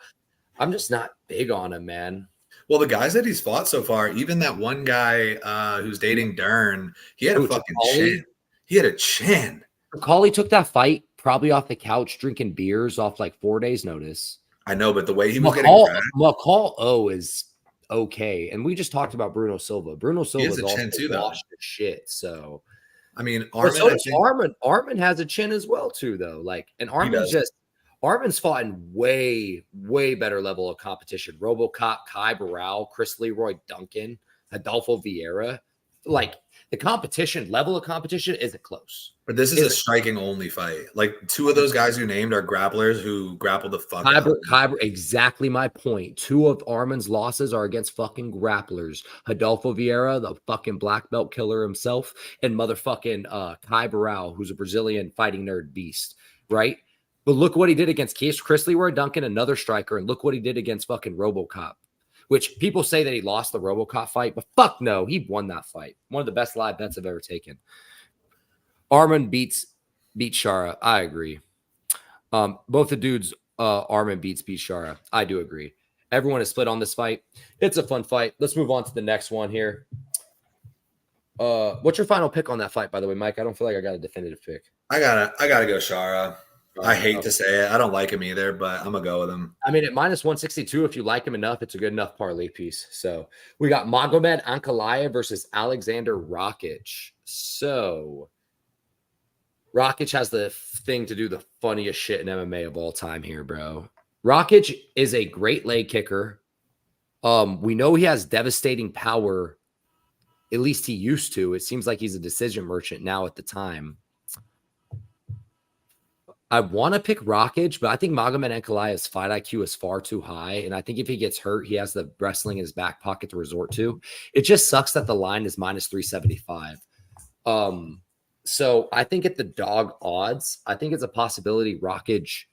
I'm just not big on him, man. Well, the guys that he's fought so far, even that one guy who's dating Dern, he had a fucking chin. He had a chin. Cauley took that fight probably off the couch drinking beers off like 4 days notice. I know, but the way he was getting McCall is okay. And we just talked about Bruno Silva. Bruno Silva is also washed to shit. So I mean, Armin has a chin as well, too, though. Like, and Armin's fought in way, way better level of competition. RoboCop, Kai Barral, Chris Leroy Duncan, Adolfo Vieira. Like, the level of competition isn't close. But this is a striking only fight. Like, two of those guys you named are grapplers who grapple the fuck out. Exactly my point. Two of Armin's losses are against fucking grapplers. Adolfo Vieira, the fucking black belt killer himself, and motherfucking Kai Barral, who's a Brazilian fighting nerd beast, right? But look what he did against Chris Leroy Duncan, another striker, and look what he did against fucking RoboCop. Which people say that he lost the RoboCop fight, but fuck no, he won that fight. One of the best live bets I've ever taken. Armin beats Shara. I agree. Both the dudes, Armin beats Shara. I do agree. Everyone is split on this fight. It's a fun fight. Let's move on to the next one here. What's your final pick on that fight, by the way, Mike? I don't feel like I got a definitive pick. I gotta go Shara. I hate to say it. I don't like him either, but I'm going to go with him. I mean, at minus 162, if you like him enough, it's a good enough parlay piece. So we got Magomed Ankalaev versus Alexander Rakic. So Rakic has the thing to do the funniest shit in MMA of all time here, bro. Rakic is a great leg kicker. We know he has devastating power. At least he used to. It seems like he's a decision merchant now at the time. I want to pick Rakic, but I think Magomed Ankalaev's fight IQ is far too high. And I think if he gets hurt, he has the wrestling in his back pocket to resort to. It just sucks that the line is minus 375. So I think at the dog odds, I think it's a possibility Rakic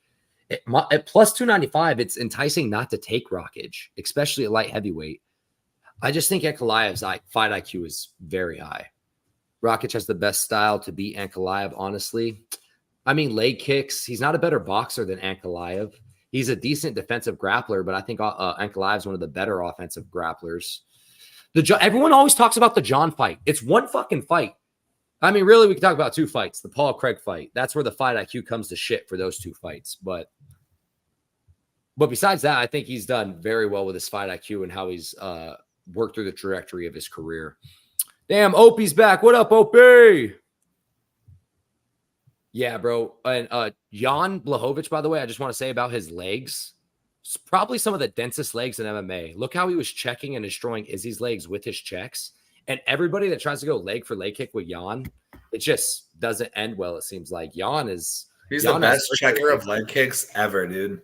at plus 295. It's enticing not to take Rakic, especially at light heavyweight. I just think Ankalaev's fight IQ is very high. Rakic has the best style to beat Ankalaev, honestly. I mean, leg kicks. He's not a better boxer than Ankalaev. He's a decent defensive grappler, but I think Ankalaev is one of the better offensive grapplers. Everyone always talks about the John fight. It's one fucking fight. I mean, really, we can talk about two fights. The Paul Craig fight. That's where the fight IQ comes to shit for those two fights. But besides that, I think he's done very well with his fight IQ and how he's worked through the trajectory of his career. Damn, Opie's back. What up, Opie? Yeah, bro. And Jan Blachowicz, by the way, I just want to say about his legs. It's probably some of the densest legs in MMA. Look how he was checking and destroying Izzy's legs with his checks. And everybody that tries to go leg for leg kick with Jan, it just doesn't end well, it seems like. He's the best checker of leg kicks ever, dude.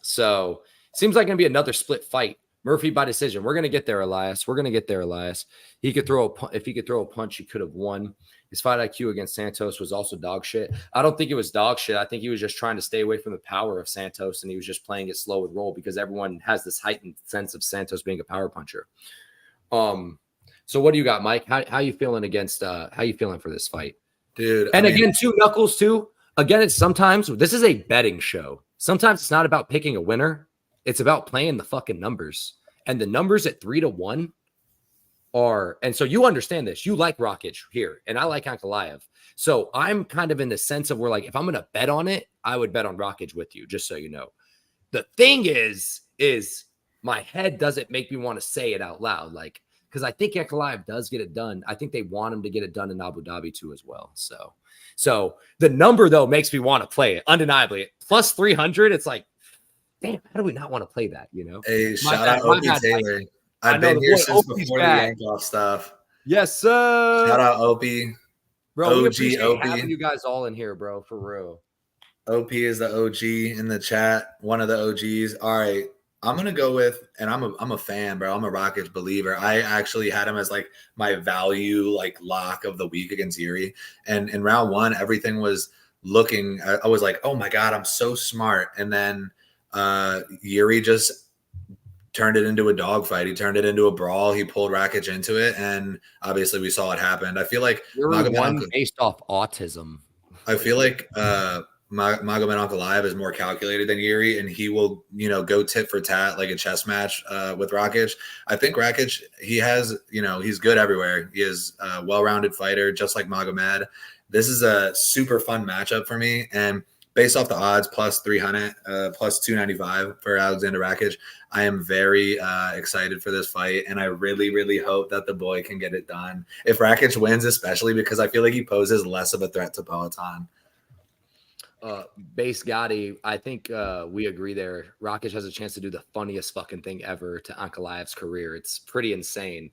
So seems like going to be another split fight. Murphy by decision. We're going to get there, Elias. We're going to get there, Elias. If he could throw a punch, he could have won. His fight IQ against Santos was also dog shit. I don't think it was dog shit. I think he was just trying to stay away from the power of Santos, and he was just playing it slow and roll because everyone has this heightened sense of Santos being a power puncher. So what do you got, Mike? How you feeling how you feeling for this fight? Dude. And again, two knuckles too. Again, this is a betting show. Sometimes it's not about picking a winner. It's about playing the fucking numbers. And the numbers at 3-1 are, and so you understand this. You like Rakic here, and I like Ankalaev. So I'm kind of in the sense of where, like, if I'm going to bet on it, I would bet on Rakic with you, just so you know. The thing is my head doesn't make me want to say it out loud, like, because I think Ankalaev does get it done. I think they want him to get it done in Abu Dhabi too as well. So the number, though, makes me want to play it, undeniably. Plus 300, it's like, damn, how do we not want to play that, you know? Hey, shout out Opie Taylor. I've been here since before the Yankoff stuff. Yes, sir. Shout out Opie. Bro, we OG appreciate having Opie. you guys all in here, bro, for real. OP is the OG in the chat, one of the OGs. All right, I'm gonna go with, and I'm a fan, bro. I'm a Rockets believer. I actually had him as like my value like lock of the week against Erie, and in round one, everything was looking. I was like, oh my god, I'm so smart, and then Erie just turned it into a dogfight. He turned it into a brawl. He pulled Rakic into it, and obviously we saw it happen. I feel like You're one based off autism. I feel like Magomed Ankalaev is more calculated than Yuri, and he will, go tit for tat like a chess match with Rakic. I think Rakic, he has, he's good everywhere. He is a well-rounded fighter, just like Magomed. This is a super fun matchup for me, and based off the odds, plus 300, plus 295 for Alexander Rakic, I am very excited for this fight, and I really, really hope that the boy can get it done. If Rakic wins, especially because I feel like he poses less of a threat to Peloton. Base Gotti, I think we agree there. Rakic has a chance to do the funniest fucking thing ever to Ankalaev's career. It's pretty insane.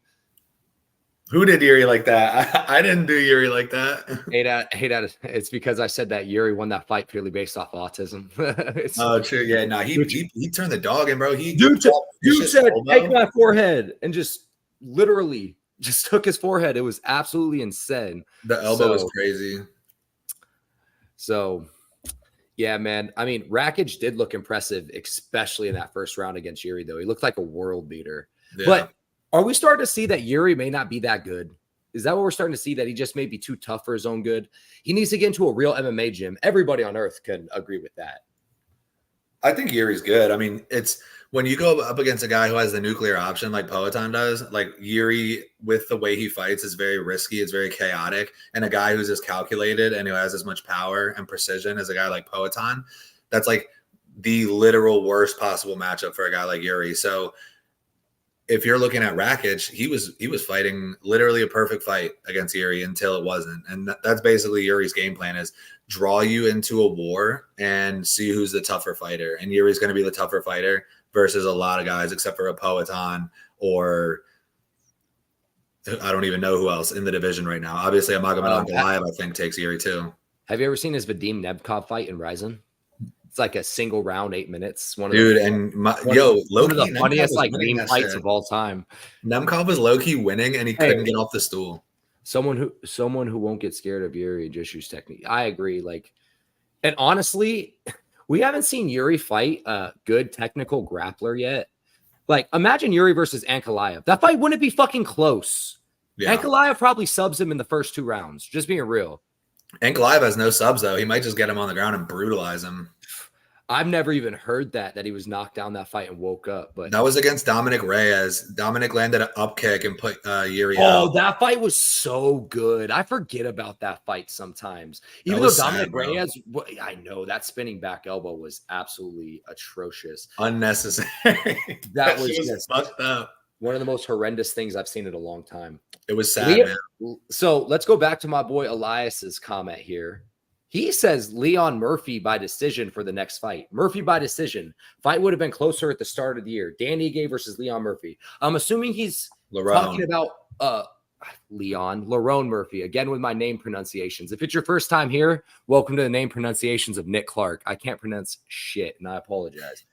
Who did Yuri like that? I didn't do Yuri like that. Hate out. It's because I said that Yuri won that fight purely based off autism. Oh, true. Yeah, no, he turned the dog in, bro. Dude said, take my forehead, and just literally just took his forehead. It was absolutely insane. The elbow was crazy. So, yeah, man. I mean, Rakic did look impressive, especially in that first round against Yuri, though. He looked like a world beater. Yeah. But are we starting to see that Yuri may not be that good? Is that what we're starting to see, that he just may be too tough for his own good? He needs to get into a real MMA gym. Everybody on earth can agree with that. I think Yuri's good. I mean, it's when you go up against a guy who has the nuclear option like Peloton does, like Yuri with the way he fights is very risky. It's very chaotic. And a guy who's as calculated and who has as much power and precision as a guy like Peloton, that's like the literal worst possible matchup for a guy like Yuri. So if you're looking at Rakic, he was fighting literally a perfect fight against Yuri until it wasn't. And that's basically Yuri's game plan, is draw you into a war and see who's the tougher fighter. And Yuri's going to be the tougher fighter versus a lot of guys, except for a Peloton, or I don't even know who else in the division right now. Obviously, a Magomed Ankalaev, I think, takes Yuri too. Have you ever seen his Vadim Nebkov fight in Ryzen? It's like a single round, 8 minutes. One of the funniest like meme fights of all time. Nemkov was low-key winning, and he couldn't get off the stool. Someone who won't get scared of Yuri, just use technique. I agree. Like, and honestly, we haven't seen Yuri fight a good technical grappler yet. Like, imagine Yuri versus Ankalaev. That fight wouldn't be fucking close. Yeah. Ankalaev probably subs him in the first 2 rounds. Just being real. Ankalaev has no subs though. He might just get him on the ground and brutalize him. I've never even heard that he was knocked down that fight and woke up. But that was against Dominic Reyes. Dominic landed an up kick and put Yuri out. Oh, that fight was so good. I forget about that fight sometimes. Even though Dominic Reyes, I know that spinning back elbow was absolutely atrocious. Unnecessary. That was just fucked up. One of the most horrendous things I've seen in a long time. It was sad, man. So let's go back to my boy Elias's comment here. He says Leon Murphy by decision for the next fight. Murphy by decision. Fight would have been closer at the start of the year. Dan Ige versus Leon Murphy. I'm assuming he's talking about Lerone Murphy. Again, with my name pronunciations. If it's your first time here, welcome to the name pronunciations of Nick Clark. I can't pronounce shit, and I apologize.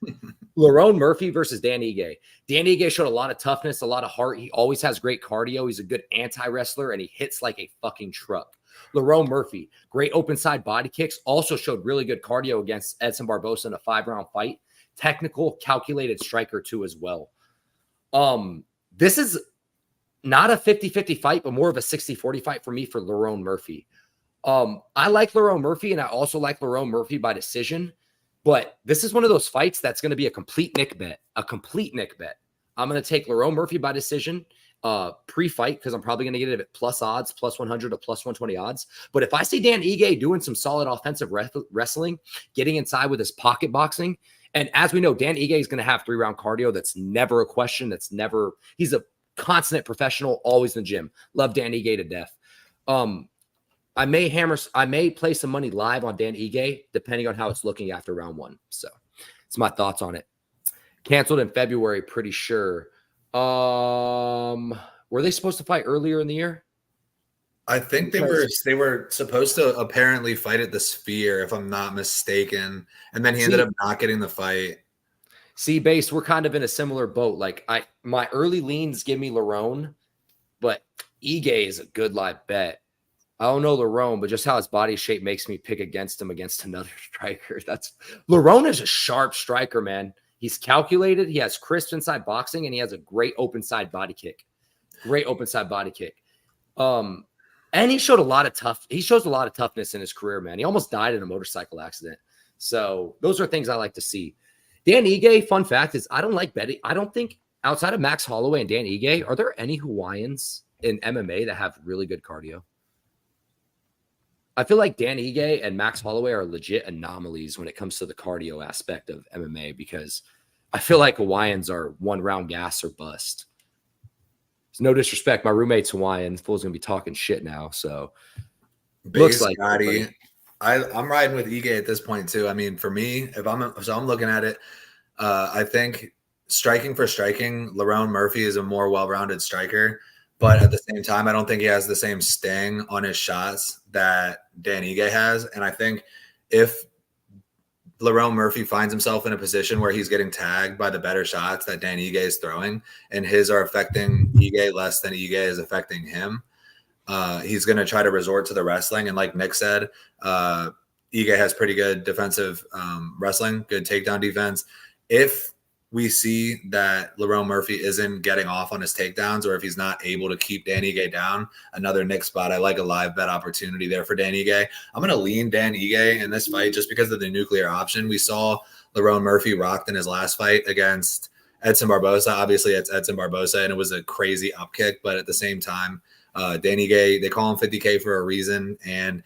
Lerone Murphy versus Dan Ige. Dan Ige showed a lot of toughness, a lot of heart. He always has great cardio. He's a good anti-wrestler, and he hits like a fucking truck. Lerone Murphy, great open side body kicks, also showed really good cardio against Edson Barbosa in a 5-round fight. Technical, calculated striker too as well. This is not a 50-50 fight, but more of a 60-40 fight for me for Lerone Murphy. I like Lerone Murphy, and I also like Lerone Murphy by decision, but this is one of those fights that's going to be a complete Nick bet, I'm going to take Lerone Murphy by decision. Pre-fight, because I'm probably going to get it at plus odds, plus 100 to plus 120 odds. But if I see Dan Ige doing some solid offensive wrestling, getting inside with his pocket boxing, and as we know, Dan Ige is going to have 3-round cardio. That's never a question. He's a consummate professional, always in the gym. Love Dan Ige to death. I may play some money live on Dan Ige, depending on how it's looking after round 1. So it's my thoughts on it. Canceled in February, pretty sure. Were they supposed to fight earlier in the year? I think they were supposed to apparently fight at the Sphere, if I'm not mistaken, and then he ended up not getting the fight. See, Base, we're kind of in a similar boat. Like my early leans give me Lerone, but Ige is a good live bet. I don't know Lerone, but just how his body shape makes me pick against him against another striker. Lerone is a sharp striker, man. He's calculated. He has crisp inside boxing, and he has a great open side body kick. And he showed a lot of toughness in his career, man. He almost died in a motorcycle accident. So those are things I like to see. Dan Ige, fun fact is I don't like betting. I don't think outside of Max Holloway and Dan Ige, are there any Hawaiians in MMA that have really good cardio? I feel like Dan Ige and Max Holloway are legit anomalies when it comes to the cardio aspect of MMA because I feel like Hawaiians are one round gas or bust. It's no disrespect. My roommate's Hawaiian. The fool's going to be talking shit now. So looks like I'm riding with Ige at this point too. I mean, for me, I'm looking at it, I think striking for striking, Lerone Murphy is a more well-rounded striker. But at the same time, I don't think he has the same sting on his shots that Dan Ige has. And I think if Lerone Murphy finds himself in a position where he's getting tagged by the better shots that Dan Ige is throwing, and his are affecting Ige less than Ige is affecting him, he's going to try to resort to the wrestling. And like Nick said, Ige has pretty good defensive wrestling, good takedown defense. If we see that Lerone Murphy isn't getting off on his takedowns, or if he's not able to keep Dan Ige down, another Nick spot. I like a live bet opportunity there for Dan Ige. I'm going to lean Dan Ige in this fight just because of the nuclear option. We saw Lerone Murphy rocked in his last fight against Edson Barboza. Obviously, it's Edson Barboza, and it was a crazy upkick. But at the same time, Dan Ige, they call him 50K for a reason. And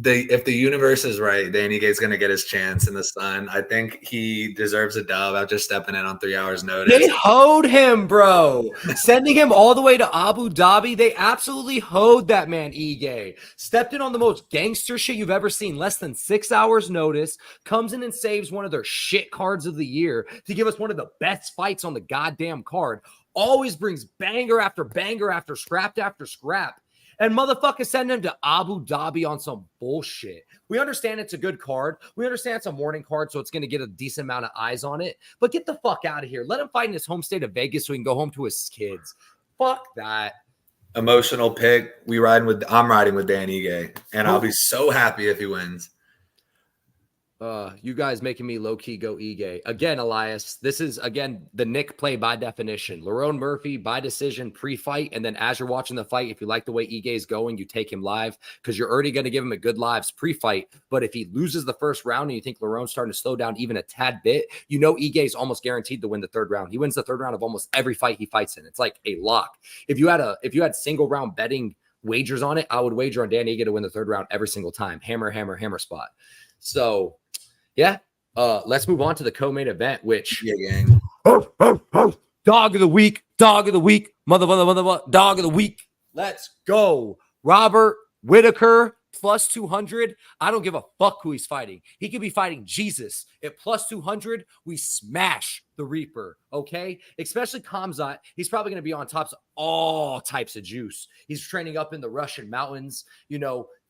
if the universe is right, Dan Ige going to get his chance in the sun. I think he deserves a dub after stepping in on 3 hours notice. They hoed him, bro. Sending him all the way to Abu Dhabi. They absolutely hoed that man, Ige. Stepped in on the most gangster shit you've ever seen. Less than 6 hours notice. Comes in and saves one of their shit cards of the year to give us one of the best fights on the goddamn card. Always brings banger after banger after scrap after scrap. And motherfucker send him to Abu Dhabi on some bullshit. We understand it's a good card. We understand it's a morning card, so it's going to get a decent amount of eyes on it. But get the fuck out of here. Let him fight in his home state of Vegas so he can go home to his kids. Fuck that. Emotional pick. I'm riding with Dan Ige, and I'll be so happy if he wins. You guys making me low-key go Ige. Again, Elias, this is, again, the Nick play by definition. Lerone Murphy by decision pre-fight, and then as you're watching the fight, if you like the way Ige is going, you take him live because you're already going to give him a good lives pre-fight. But if he loses the first round and you think Lerone's starting to slow down even a tad bit, you know Ige is almost guaranteed to win the third round. He wins the third round of almost every fight he fights in. It's like a lock. If you had single round betting wagers on it, I would wager on Dan Ige to win the third round every single time. Hammer, hammer, hammer spot. So yeah, let's move on to the co-main event, which gang. Dog of the week, mother, dog of the week. Let's go. Robert Whitaker plus 200. I don't give a fuck who he's fighting. He could be fighting Jesus. At plus 200, we smash the Reaper, okay? Especially Khamzat. He's probably going to be on tops of all types of juice. He's training up in the Russian mountains,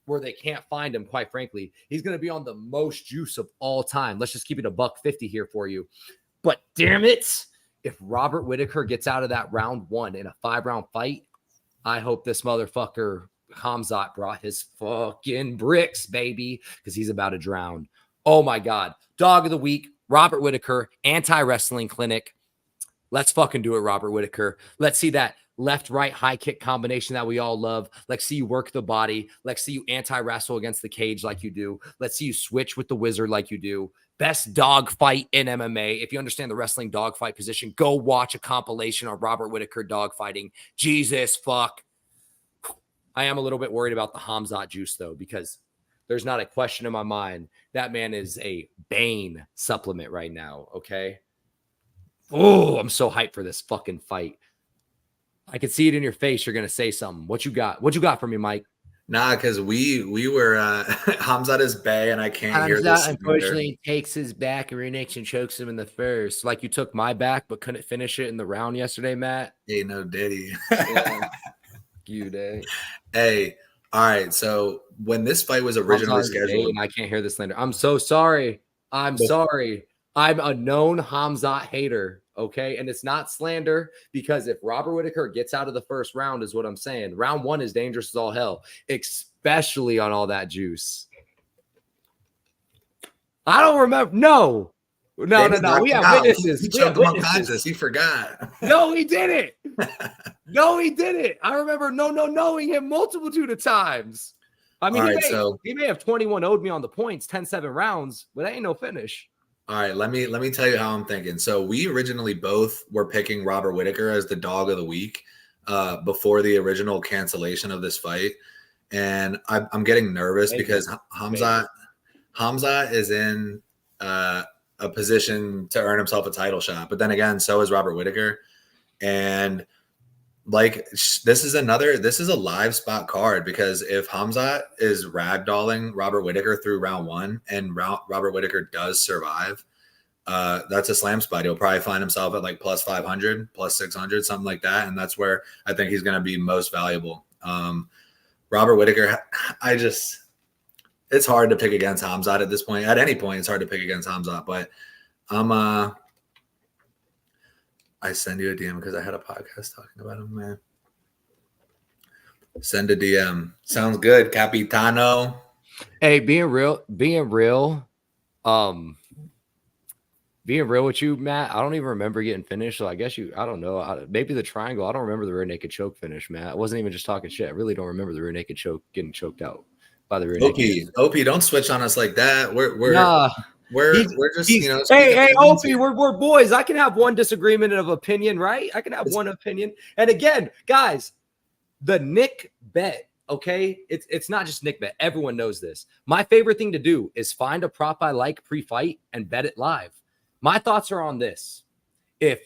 where they can't find him, quite frankly. He's going to be on the most juice of all time. Let's just keep it $150 here for you. But damn it, if Robert Whitaker gets out of that round one in a 5-round fight, I hope this motherfucker Khamzat brought his fucking bricks, baby, because he's about to drown. Oh my God. Dog of the week, Robert Whitaker, anti-wrestling clinic. Let's fucking do it, Robert Whitaker. Let's see that left-right high kick combination that we all love. Let's see you work the body. Let's see you anti-wrestle against the cage like you do. Let's see you switch with the wizard like you do. Best dog fight in MMA. If you understand the wrestling dog fight position, go watch a compilation on Robert Whitaker dog fighting. Jesus fuck. I am a little bit worried about the Khamzat juice, though, because there's not a question in my mind. That man is a Bane supplement right now, okay? Oh, I'm so hyped for this fucking fight. I can see it in your face. You're going to say something. What you got? What you got for me, Mike? Nah, because we were Hamzat is Bay, and I can't hear this. Hamzat unfortunately takes his back rear nakes and chokes him in the first. Like you took my back, but couldn't finish it in the round yesterday, Matt. Ain't no Diddy. Yeah. You day. Hey, all right. So when this fight was originally scheduled, and I can't hear this slander. I'm so sorry. I'm sorry. I'm a known Hamzat hater. Okay. And it's not slander because if Robert Whitaker gets out of the first round, is what I'm saying. Round 1 is dangerous as all hell, especially on all that juice. I don't remember. No. We have witnesses. He choked him unconscious. He forgot. No, he didn't. No, he didn't. I remember knowing him multitude of times. I mean, he may have 21 owed me on the points, 10-7 rounds, but that ain't no finish. All right, let me tell you how I'm thinking. So we originally both were picking Robert Whitaker as the dog of the week before the original cancellation of this fight, and I'm getting nervous because Hamzat is in a position to earn himself a title shot, but then again, so is Robert Whitaker, and like this is a live spot card because if Hamzat is ragdolling Robert Whitaker through round 1 and Robert Whitaker does survive, that's a slam spot. He'll probably find himself at like plus 500, plus 600, something like that. And that's where I think he's going to be most valuable. Robert Whitaker, it's hard to pick against Hamzat at this point. At any point, it's hard to pick against Hamzat, but I send you a DM because I had a podcast talking about him, man. Send a DM. Sounds good, Capitano. Hey, being real with you, Matt, I don't even remember getting finished. So I guess I don't know. Maybe the triangle. I don't remember the rear naked choke finish, Matt. I wasn't even just talking shit. I really don't remember the rear naked choke getting choked out by the rear naked. OP, don't switch on us like that. We're just, hey, OP, we're boys. I can have one disagreement of opinion, right? I can have one opinion. And again, guys, the Nick bet, okay? It's not just Nick bet. Everyone knows this. My favorite thing to do is find a prop I like pre-fight and bet it live. My thoughts are on this.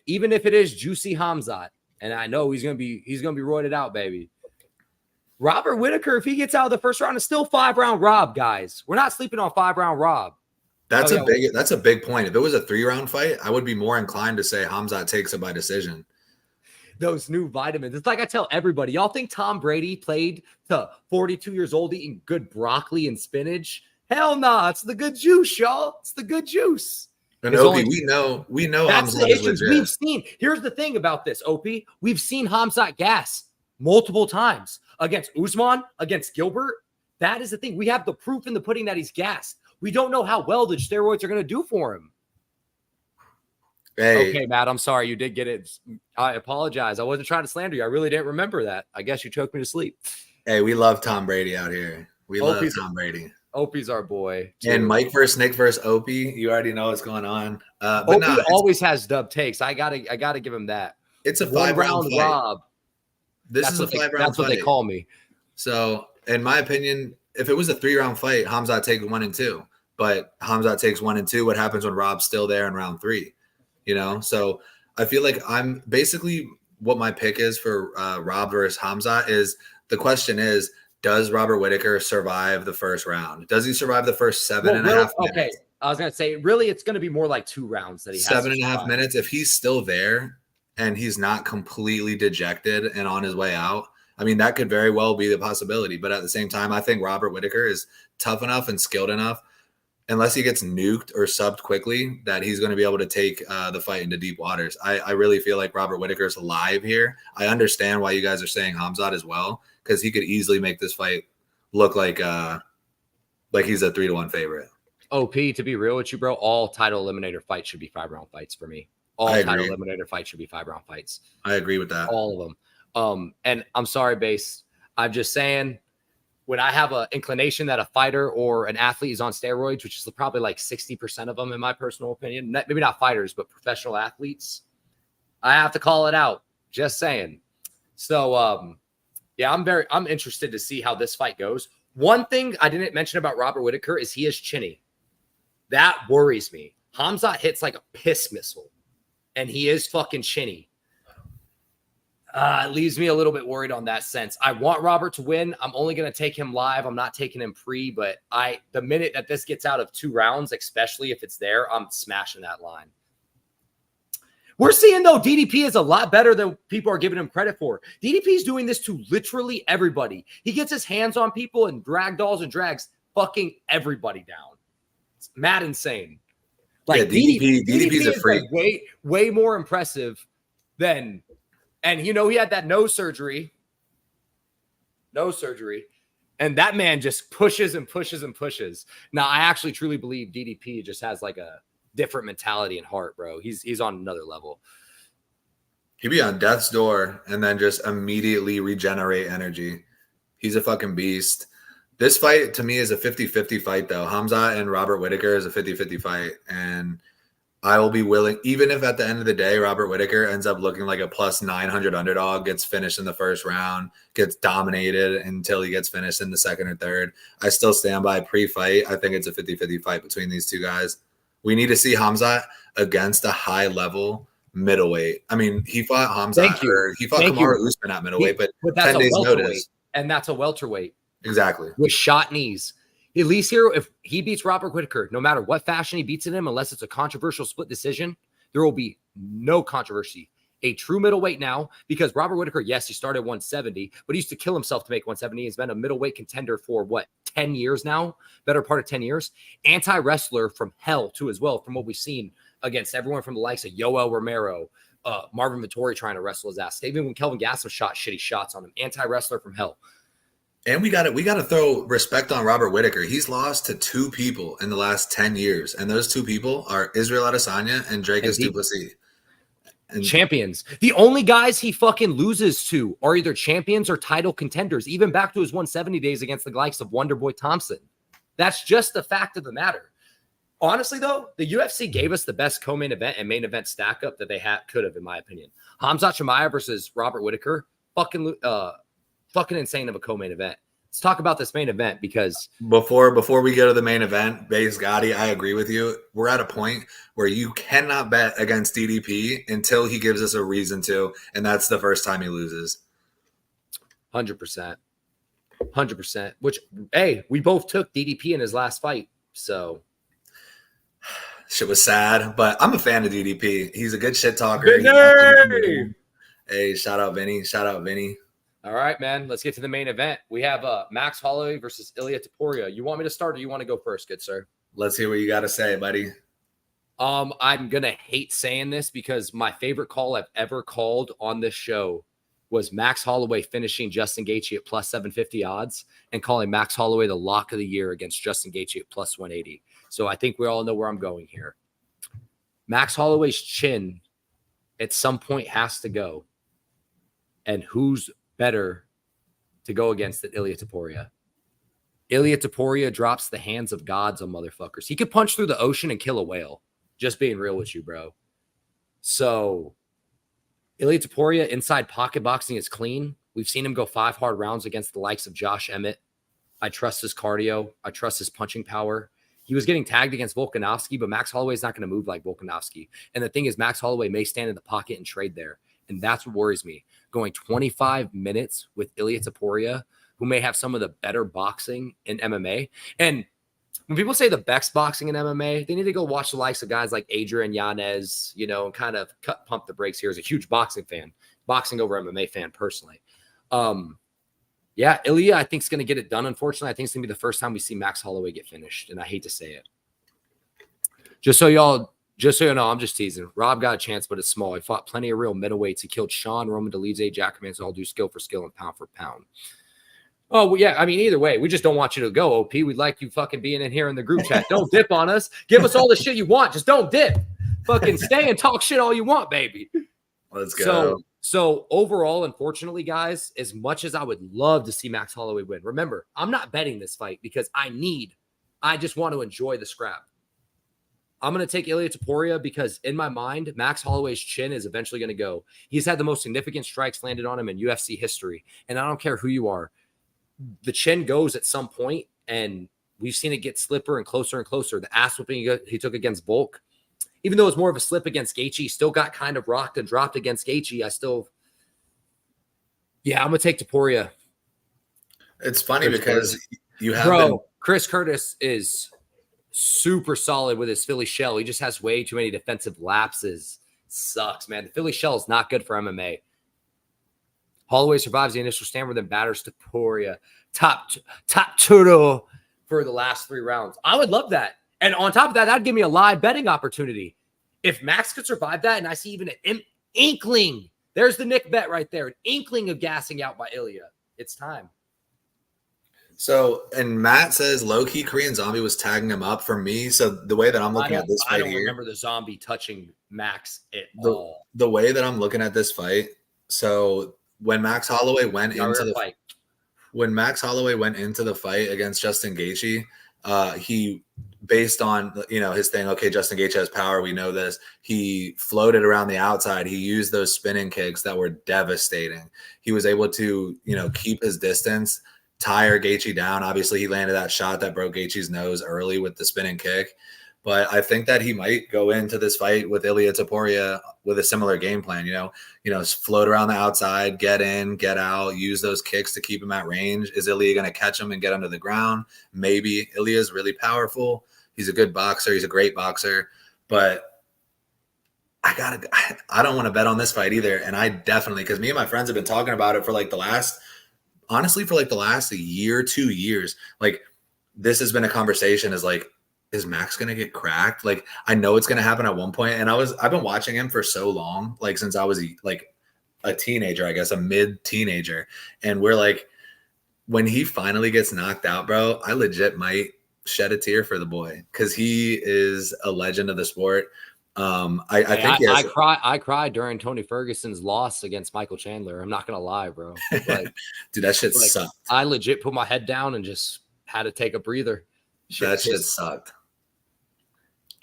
Even if it is Juicy Hamzat, and I know he's gonna be roided out, baby. Robert Whitaker, if he gets out of the first round, is still 5-round Rob, guys. We're not sleeping on 5-round Rob. That's a big point. If it was a 3-round fight, I would be more inclined to say Hamzat takes it by decision. Those new vitamins. It's like I tell everybody, y'all think Tom Brady played to 42 years old eating good broccoli and spinach? Hell nah, it's the good juice, y'all. It's the good juice. And Opie, we know that's Hamzat the is issues legit. we've seen. Here's the thing about this, Opie. We've seen Hamzat gas multiple times against Usman, against Gilbert. That is the thing. We have the proof in the pudding that he's gassed. We don't know how well the steroids are going to do for him. Hey. Okay, Matt, I'm sorry. You did get it. I apologize. I wasn't trying to slander you. I really didn't remember that. I guess you choked me to sleep. Hey, we love Tom Brady out here. We love Tom Brady. Opie's our boy. Too. And Mike versus Nick versus Opie. You already know what's going on. Opie always has dub takes. I gotta give him that. It's a 5-round fight. Rob. This is a 5-round fight. That's what they call me. So, in my opinion, if it was a 3-round fight, Hamzat takes 1 and 2. But Hamzat takes 1 and 2. What happens when Rob's still there in round 3? So I feel like I'm basically what my pick is for Rob versus Hamzat is the question is, does Robert Whitaker survive the first round? Does he survive the first 7.5 minutes? Okay, I was going to say, really, it's going to be more like 2 rounds that he has. 7.5 minutes. If he's still there and he's not completely dejected and on his way out, I mean, that could very well be the possibility. But at the same time, I think Robert Whitaker is tough enough and skilled enough, unless he gets nuked or subbed quickly, that he's going to be able to take the fight into deep waters. I really feel like Robert Whitaker is alive here. I understand why you guys are saying Hamzat as well, because he could easily make this fight look like he's a 3-1 favorite. OP, to be real with you, bro, all title eliminator fights should be 5-round fights for me. All title eliminator fights should be 5-round fights. I agree with that. All of them. And I'm sorry, Base. I'm just saying, when I have an inclination that a fighter or an athlete is on steroids, which is probably like 60% of them, in my personal opinion, maybe not fighters, but professional athletes, I have to call it out. Just saying. So, yeah, I'm interested to see how this fight goes. One thing I didn't mention about Robert Whitaker is he is chinny. That worries me. Hamzat hits like a piss missile, and he is fucking chinny. It leaves me a little bit worried on that sense. I want Robert to win. I'm only going to take him live. I'm not taking him pre, but the minute that this gets out of 2 rounds, especially if it's there, I'm smashing that line. We're seeing, though, DDP is a lot better than people are giving him credit for. DDP is doing this to literally everybody. He gets his hands on people and ragdolls and drags fucking everybody down. It's mad insane. Like, DDP is a freak. Like way more impressive than, and he had that nose surgery, and that man just pushes and pushes and pushes. Now, I actually truly believe DDP just has like a different mentality and heart, bro. He's on another level. He'd be on death's door and then just immediately regenerate energy. He's a fucking beast. This fight to me is a 50-50 fight, though. Hamzat and Robert Whittaker is a 50-50 fight. And I will be willing, even if at the end of the day, Robert Whittaker ends up looking like a plus 900 underdog, gets finished in the first round, gets dominated until he gets finished in the second or third. I still stand by pre-fight. I think it's a 50-50 fight between these two guys. We need to see Hamzat against a high-level middleweight. I mean, he fought Hamzat, or he fought Kamaru Usman at middleweight, but that's 10 days notice. And that's a welterweight. Exactly. With shot knees. At least here, if he beats Robert Whittaker, no matter what fashion he beats him, unless it's a controversial split decision, there will be no controversy. A true middleweight now, because Robert Whittaker, yes, he started 170, but he used to kill himself to make 170. He's been a middleweight contender for 10 years now? Better part of 10 years. Anti-wrestler from hell, too, as well, from what we've seen against everyone from the likes of Yoel Romero, Marvin Vettori trying to wrestle his ass. Even when Kelvin Gastelum shot shitty shots on him. Anti-wrestler from hell. And we got to throw respect on Robert Whittaker. He's lost to 2 people in the last 10 years, and those 2 people are Israel Adesanya and Dracus du Plessis. And champions. The only guys he fucking loses to are either champions or title contenders, even back to his 170 days against the likes of Wonderboy Thompson. That's just the fact of the matter. Honestly, though, the UFC gave us the best co-main event and main event stack up that they could have, in my opinion. Hamzat Chimaev versus Robert Whittaker, fucking insane of a co-main event. Let's talk about this main event, because before we go to the main event, Baze Gotti, I agree with you. We're at a point where you cannot bet against DDP until he gives us a reason to, and that's the first time he loses. 100%. Which, hey, we both took DDP in his last fight, so shit was sad, but I'm a fan of DDP. He's a good shit talker. Hey, shout out Vinny. All right, man. Let's get to the main event. We have Max Holloway versus Ilia Topuria. You want me to start, or you want to go first, good sir? Let's hear what you got to say, buddy. I'm gonna hate saying this, because my favorite call I've ever called on this show was Max Holloway finishing Justin Gaethje at plus 750 odds and calling Max Holloway the lock of the year against Justin Gaethje at plus 180. So I think we all know where I'm going here. Max Holloway's chin at some point has to go, and who's better to go against than Ilia Topuria? Ilia Topuria drops the hands of gods on motherfuckers. He could punch through the ocean and kill a whale. Just being real with you, bro. So Ilia Topuria inside pocket boxing is clean. We've seen him go 5 hard rounds against the likes of Josh Emmett. I trust his cardio. I trust his punching power. He was getting tagged against Volkanovski, but Max Holloway is not going to move like Volkanovski. And the thing is, Max Holloway may stand in the pocket and trade there. And that's what worries me. Going 25 minutes with Ilia Topuria, who may have some of the better boxing in MMA. And when people say the best boxing in MMA, they need to go watch the likes of guys like Adrian Yanez, and kind of pump the brakes here as a huge boxing fan, boxing over MMA fan personally. Yeah, Ilia, I think, is going to get it done. Unfortunately, I think it's going to be the first time we see Max Holloway get finished. And I hate to say it. Just so you know, I'm just teasing. Rob got a chance, but it's small. He fought plenty of real middleweights. He killed Sean, Roman Dolidze, Jack Manson, all do skill for skill and pound for pound. Oh, well, yeah. I mean, either way, we just don't want you to go, OP. We'd like you fucking being in here in the group chat. Don't dip on us. Give us all the shit you want. Just don't dip. Fucking stay and talk shit all you want, baby. Let's go. So overall, unfortunately, guys, as much as I would love to see Max Holloway win, remember, I'm not betting this fight because I just want to enjoy the scrap. I'm going to take Ilia Topuria because in my mind, Max Holloway's chin is eventually going to go. He's had the most significant strikes landed on him in UFC history. And I don't care who you are. The chin goes at some point, and we've seen it get slipper and closer. The ass whipping he took against Volk, even though it was more of a slip against Gaethje, he still got kind of rocked and dropped against Gaethje. Yeah, I'm gonna take Topuria. It's funny Chris because Curtis. you have been Bro, Chris Curtis is super solid with his Philly shell. He just has way too many defensive lapses. Sucks, man. The Philly shell is not good for MMA. Holloway survives the initial stammer, then batters Topuria. Top turtle for the last 3 rounds. I would love that. And on top of that, that'd give me a live betting opportunity. If Max could survive that, and I see even an inkling, there's the Nick bet right there, an inkling of gassing out by Ilya. It's time. So, and Matt says low-key Korean Zombie was tagging him up for me. So the way that I'm looking at this fight I don't here, remember the zombie touching Max at the, all. the way that I'm looking at this fight, so when Max Holloway went into the fight, when Max Holloway went into the fight against Justin Gaethje, he based on his thing. Okay, Justin Gaethje has power. We know this. He floated around the outside. He used those spinning kicks that were devastating. He was able to keep his distance, tire Gaethje down. Obviously, he landed that shot that broke Gaethje's nose early with the spinning kick. But I think that he might go into this fight with Ilia Topuria with a similar game plan. Float around the outside, get in, get out, use those kicks to keep him at range. Is Ilia going to catch him and get under the ground? Maybe. Ilia is really powerful. He's a good boxer. He's a great boxer. But I don't want to bet on this fight either. And I definitely, because me and my friends have been talking about it for the last year, 2 years. This has been a conversation is Max going to get cracked? I know it's going to happen at one point. And I've been watching him for so long, since I was a teenager, I guess, a mid-teenager. And we're when he finally gets knocked out, bro, I legit might shed a tear for the boy because he is a legend of the sport. I cried during Tony Ferguson's loss against Michael Chandler. I'm not going to lie, bro. Dude, that shit sucked. I legit put my head down and just had to take a breather. That shit sucked.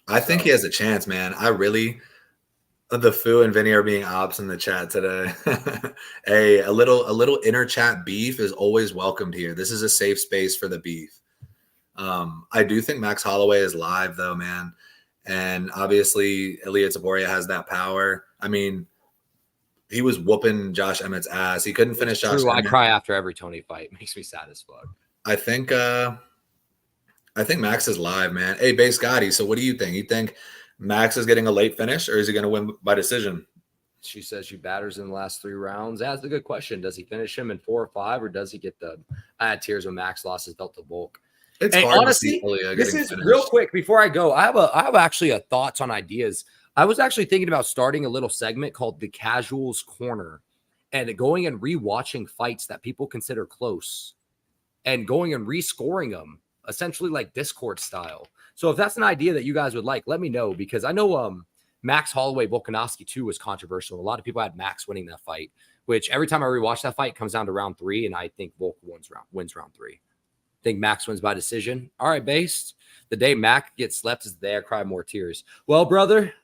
I think he has a chance, man. The Foo and Vinny are being ops in the chat today. Hey, a little inner chat beef is always welcomed here. This is a safe space for the beef. I do think Max Holloway is live though, man. And obviously Ilia Topuria has that power. I mean, he was whooping Josh Emmett's ass. He couldn't finish Josh Emmett. I cry after every Tony fight. It makes me sad as fuck. I think Max is live, man. Hey, Base Gotti, so what do you think? You think Max is getting a late finish or is he going to win by decision? She says she batters in the last 3 rounds. That's a good question. Does he finish him in 4 or 5 or does he get the – I had tears when Max lost his belt to Volk. It's hard honestly, to see this is finished. Real quick before I go. I have actually a thoughts on ideas. I was actually thinking about starting a little segment called the Casuals Corner and going and rewatching fights that people consider close and going and rescoring them. Essentially like Discord style. So if that's an idea that you guys would like, let me know because I know Max Holloway Volkanovski too was controversial. A lot of people had Max winning that fight, which every time I rewatch that fight it comes down to round 3 and I think Volk wins round 3. I think Max wins by decision. All right, Based. The day Mac gets slept is the day I cry more tears. Well, brother,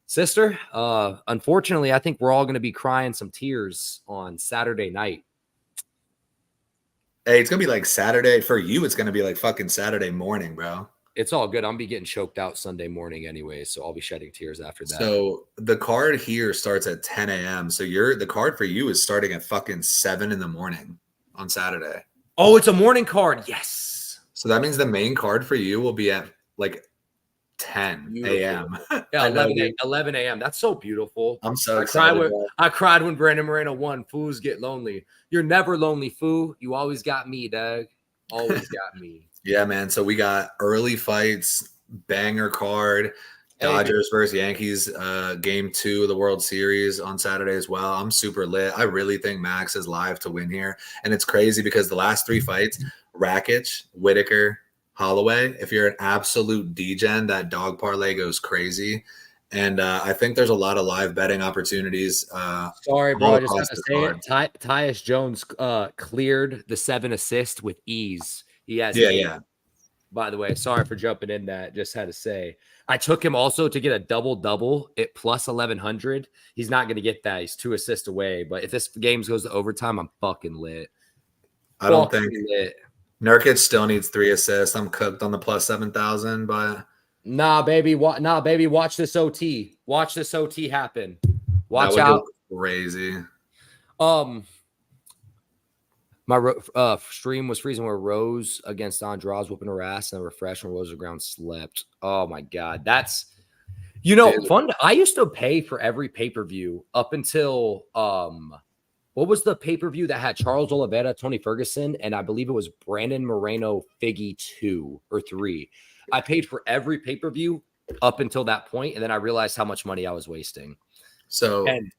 sister, unfortunately, I think we're all going to be crying some tears on Saturday night. Hey, it's going to be like Saturday. For you, it's going to be like fucking Saturday morning, bro. It's all good. I'm be getting choked out Sunday morning anyway, so I'll be shedding tears after that. So the card here starts at 10 a.m. So the card for you is starting at fucking 7 in the morning on Saturday. Oh, it's a morning card. Yes. So that means the main card for you will be at 10 a.m. Yeah, 11 a.m. That's so beautiful. I'm so excited. I cried when Brandon Moreno won. Foos get lonely. You're never lonely, Foo. You always got me, Doug. Always got me. Yeah, man. So we got early fights, banger card, Dodgers versus Yankees, game 2 of the World Series on Saturday as well. I'm super lit. I really think Max is live to win here. And it's crazy because the last 3 fights, Rakic, Whitaker, Holloway, if you're an absolute degen, that dog parlay goes crazy. And I think there's a lot of live betting opportunities. Sorry, bro. I just have to say it. Tyus Jones cleared the 7 assists with ease. He has. Yeah. By the way, sorry for jumping in that. Just had to say. I took him also to get a double-double at plus 1,100. He's not going to get that. He's 2 assists away. But if this game goes to overtime, I'm fucking lit. I don't think lit. Nurkic still needs 3 assists. I'm cooked on the plus 7,000, but nah, baby. Watch this OT. Watch this OT happen. Watch out. Crazy. My stream was freezing where Rose against Andrade whooping her ass and refresh when Rose ground slept. Oh my god, that's fun. I used to pay for every pay-per-view up until what was the pay-per-view that had Charles Oliveira, Tony Ferguson, and I believe it was Brandon Moreno Figgy 2 or 3. I paid for every pay-per-view up until that point, and then I realized how much money I was wasting. And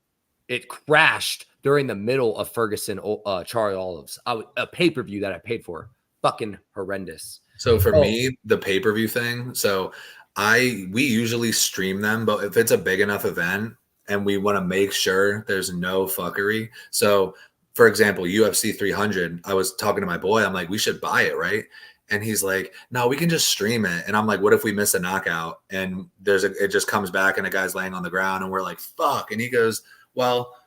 it crashed during the middle of Ferguson, Charlie Olives. A pay-per-view that I paid for. Fucking horrendous. So for me, the pay-per-view thing, we usually stream them, but if it's a big enough event and we want to make sure there's no fuckery. So for example, UFC 300, I was talking to my boy, I'm like, we should buy it, right? And he's like, no, we can just stream it. And I'm like, what if we miss a knockout and it just comes back and a guy's laying on the ground and we're like, fuck. And he goes, well,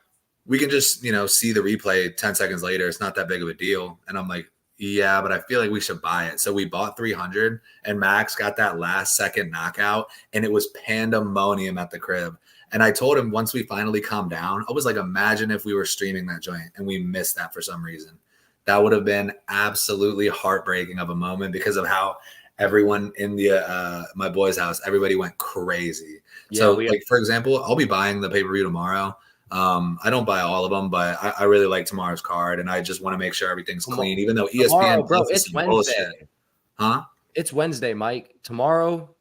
we can just, see the replay 10 seconds later. It's not that big of a deal. And I'm like, yeah, but I feel like we should buy it. So we bought 300 and Max got that last second knockout and it was pandemonium at the crib. And I told him once we finally calmed down, I was like, imagine if we were streaming that joint and we missed that for some reason. That would have been absolutely heartbreaking of a moment because of how everyone in the my boy's house, everybody went crazy. Yeah, so for example, I'll be buying the pay-per-view tomorrow. I don't buy all of them, but I really like tomorrow's card, and I just want to make sure everything's clean. Even though ESPN, tomorrow, bro, it's Wednesday. Bullshit. Huh? It's Wednesday, Mike. Tomorrow.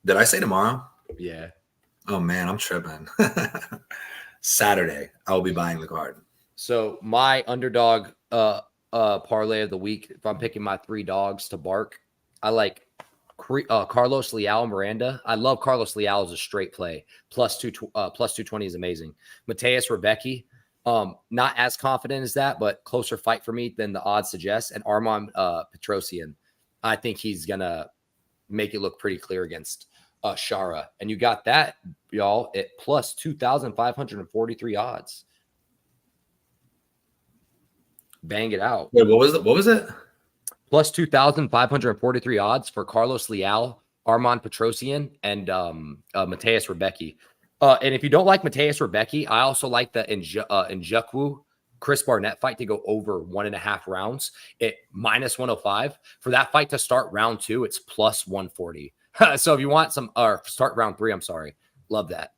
Did I say tomorrow? Yeah. Oh man, I'm tripping. Saturday, I will be buying the card. So my underdog parlay of the week. If I'm picking my 3 dogs to bark, I like Carlos Leal Miranda. I love Carlos Leal as a straight play. Plus 220 is amazing. Mateus Rebecki, not as confident as that, but closer fight for me than the odds suggest. And Armand Petrosian, I think he's gonna make it look pretty clear against Shara. And you got that, y'all, at plus 2,543 odds. Bang it out. Wait, what was it? Plus 2,543 odds for Carlos Leal, Armand Petrosian, and Mateus Rebecki. And if you don't like Mateus Rebecki, I also like the Njoku Chris Barnett fight to go over 1.5 rounds at minus 105. For that fight to start round 2, it's plus 140. So if you want start round 3, I'm sorry. Love that.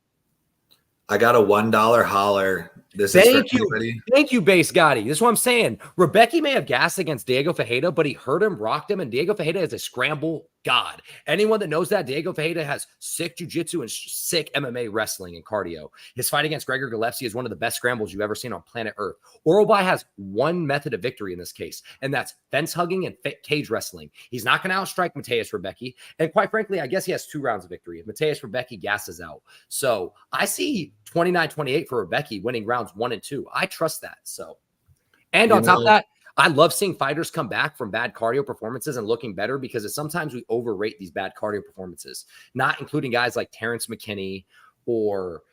I got a $1 holler. Thank you, Base Gotti. This is what I'm saying. Rebecki may have gassed against Diego Fajeda, but he hurt him, rocked him, and Diego Fajeda is a scramble god. Anyone that knows that, Diego Fajeda has sick jiu-jitsu and sick MMA wrestling and cardio. His fight against Gregor Gillespie is one of the best scrambles you've ever seen on planet Earth. Oralbai has one method of victory in this case, and that's fence hugging and cage wrestling. He's not going to outstrike Mateus Rebecki, and quite frankly, I guess he has 2 rounds of victory if Mateus Rebecki gasses out. So I see 29-28 for Rebecki winning rounds 1 and 2. I trust that. So, and on top of that, I love seeing fighters come back from bad cardio performances and looking better because sometimes we overrate these bad cardio performances, not including guys like Terrence McKinney or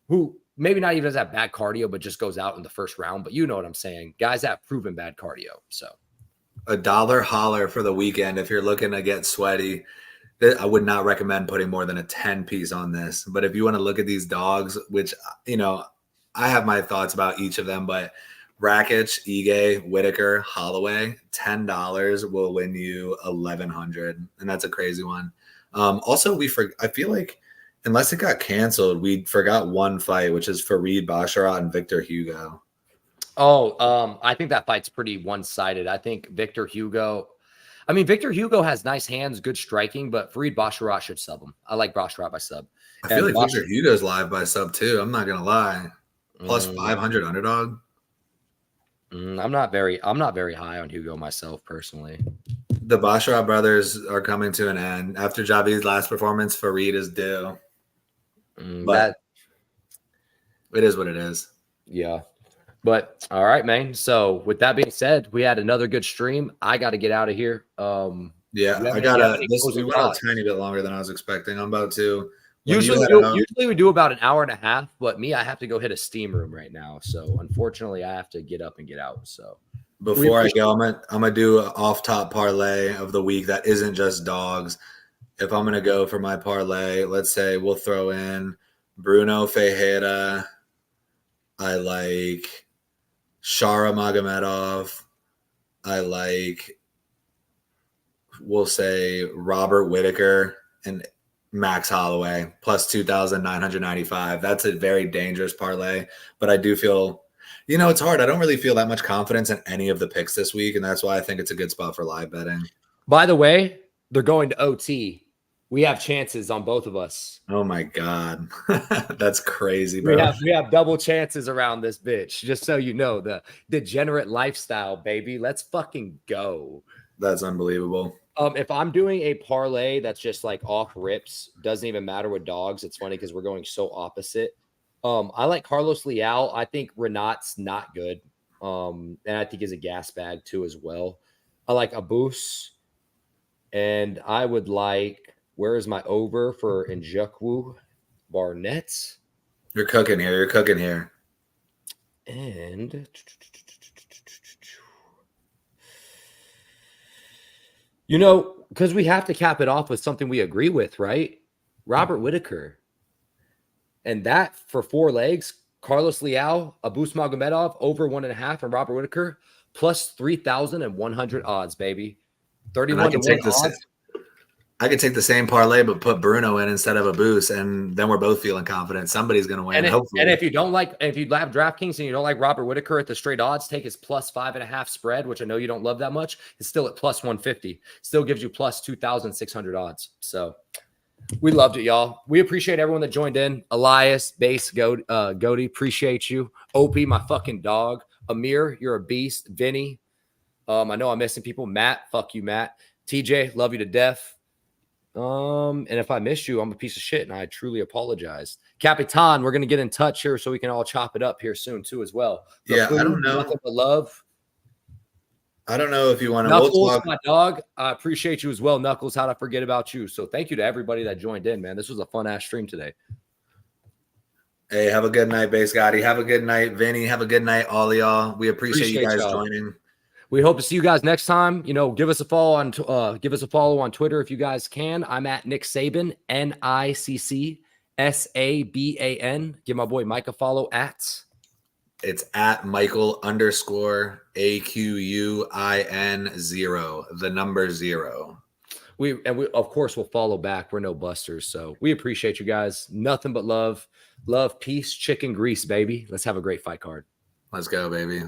who maybe not even does have bad cardio, but just goes out in the first round. But you know what I'm saying? Guys that have proven bad cardio. So $1 holler for the weekend. If you're looking to get sweaty, I would not recommend putting more than a 10 piece on this. But if you want to look at these dogs, which, I have my thoughts about each of them, but Rakic, Ige, Whitaker, Holloway, $10 will win you 1,100, and that's a crazy one. Also, I feel like unless it got canceled, we forgot one fight, which is Farid Basharat and Victor Hugo. Oh, I think that fight's pretty one-sided. I think Victor Hugo has nice hands, good striking, but Farid Basharat should sub him. I like Basharat by sub. I feel like Victor Hugo's live by sub too. I'm not gonna lie. Plus 500 underdog. I'm not very high on Hugo myself personally. The Basharat brothers are coming to an end. After Javid's last performance, Farid is due. But it is what it is. Yeah. But all right, man. So with that being said, we had another good stream. I got to get out of here. Yeah, I gotta. We went a tiny bit longer than I was expecting. I'm about to. Usually we do about an hour and a half, but I have to go hit a steam room right now. So unfortunately, I have to get up and get out. So before I go, I'm gonna do an off top parlay of the week that isn't just dogs. If I'm gonna go for my parlay, let's say we'll throw in Bruno Fejera. I like Shara Magomedov. I like, we'll say Robert Whitaker and Max Holloway plus 2,995. That's a very dangerous parlay, but I do feel, it's hard. I don't really feel that much confidence in any of the picks this week, and that's why I think it's a good spot for live betting. By the way, they're going to OT. We have chances on both of us. Oh my God. That's crazy, bro. We have double chances around this bitch. Just so you know, the degenerate lifestyle, baby. Let's fucking go. That's unbelievable. If I'm doing a parlay that's just like off rips, doesn't even matter with dogs. It's funny because we're going so opposite. I like Carlos Leal. I think Renat's not good. And I think he's a gas bag too as well. I like Abus. And I would like, where is my over for Njukwu Barnett? You're cooking here. And because we have to cap it off with something we agree with, right? Robert Whitaker. And that for 4 legs, Carlos Leal, Abus Magomedov, over 1.5, and Robert Whitaker, plus 3,100 odds, baby. 31 to 1 odds. I could take the same parlay, but put Bruno in instead of Abus, and then we're both feeling confident. Somebody's going to win, hopefully. And if you have DraftKings and you don't like Robert Whitaker at the straight odds, take his plus 5.5 spread, which I know you don't love that much. It's still at plus 150. Still gives you plus 2,600 odds. So we loved it, y'all. We appreciate everyone that joined in. Elias, Base, Goaty, appreciate you. Opie, my fucking dog. Amir, you're a beast. Vinny, I know I'm missing people. Matt, fuck you, Matt. TJ, love you to death. And if I missed you, I'm a piece of shit, and I truly apologize. Capitan, we're gonna get in touch here so we can all chop it up here soon too, as well. I don't know. Nothing but love. I don't know if you want to. Knuckles, my dog. I appreciate you as well, Knuckles. How'd I forget about you? So thank you to everybody that joined in, man. This was a fun ass stream today. Hey, have a good night, Base Gotti. Have a good night, Vinny. Have a good night, all of y'all. We appreciate you guys joining. We hope to see you guys next time. Give us a follow on Twitter if you guys can. I'm at Nick Saban, NickSaban. Give my boy Mike a follow at. It's at Michael_AQUIN0, the number 0. We of course will follow back. We're no busters, so we appreciate you guys. Nothing but love, peace, chicken grease, baby. Let's have a great fight card. Let's go, baby.